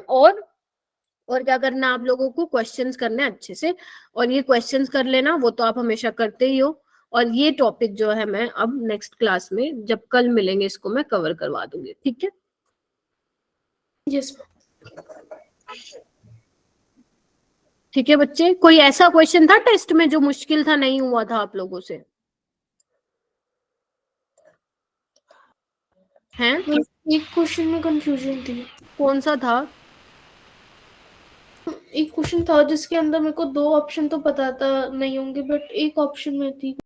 और क्या करना आप लोगों को, क्वेश्चंस करने अच्छे से। और ये क्वेश्चंस कर लेना, वो तो आप हमेशा करते ही हो। और ये टॉपिक जो है मैं अब नेक्स्ट क्लास में जब कल मिलेंगे इसको मैं कवर करवा दूंगी। ठीक है, यस। ठीक है बच्चे, कोई ऐसा क्वेश्चन था टेस्ट में जो मुश्किल था, नहीं हुआ था आप लोगों से? हैं? एक क्वेश्चन में कंफ्यूजन थी। कौन सा था? एक क्वेश्चन था जिसके अंदर मेरे को 2 ऑप्शन तो पता था नहीं होंगे, बट एक ऑप्शन में थी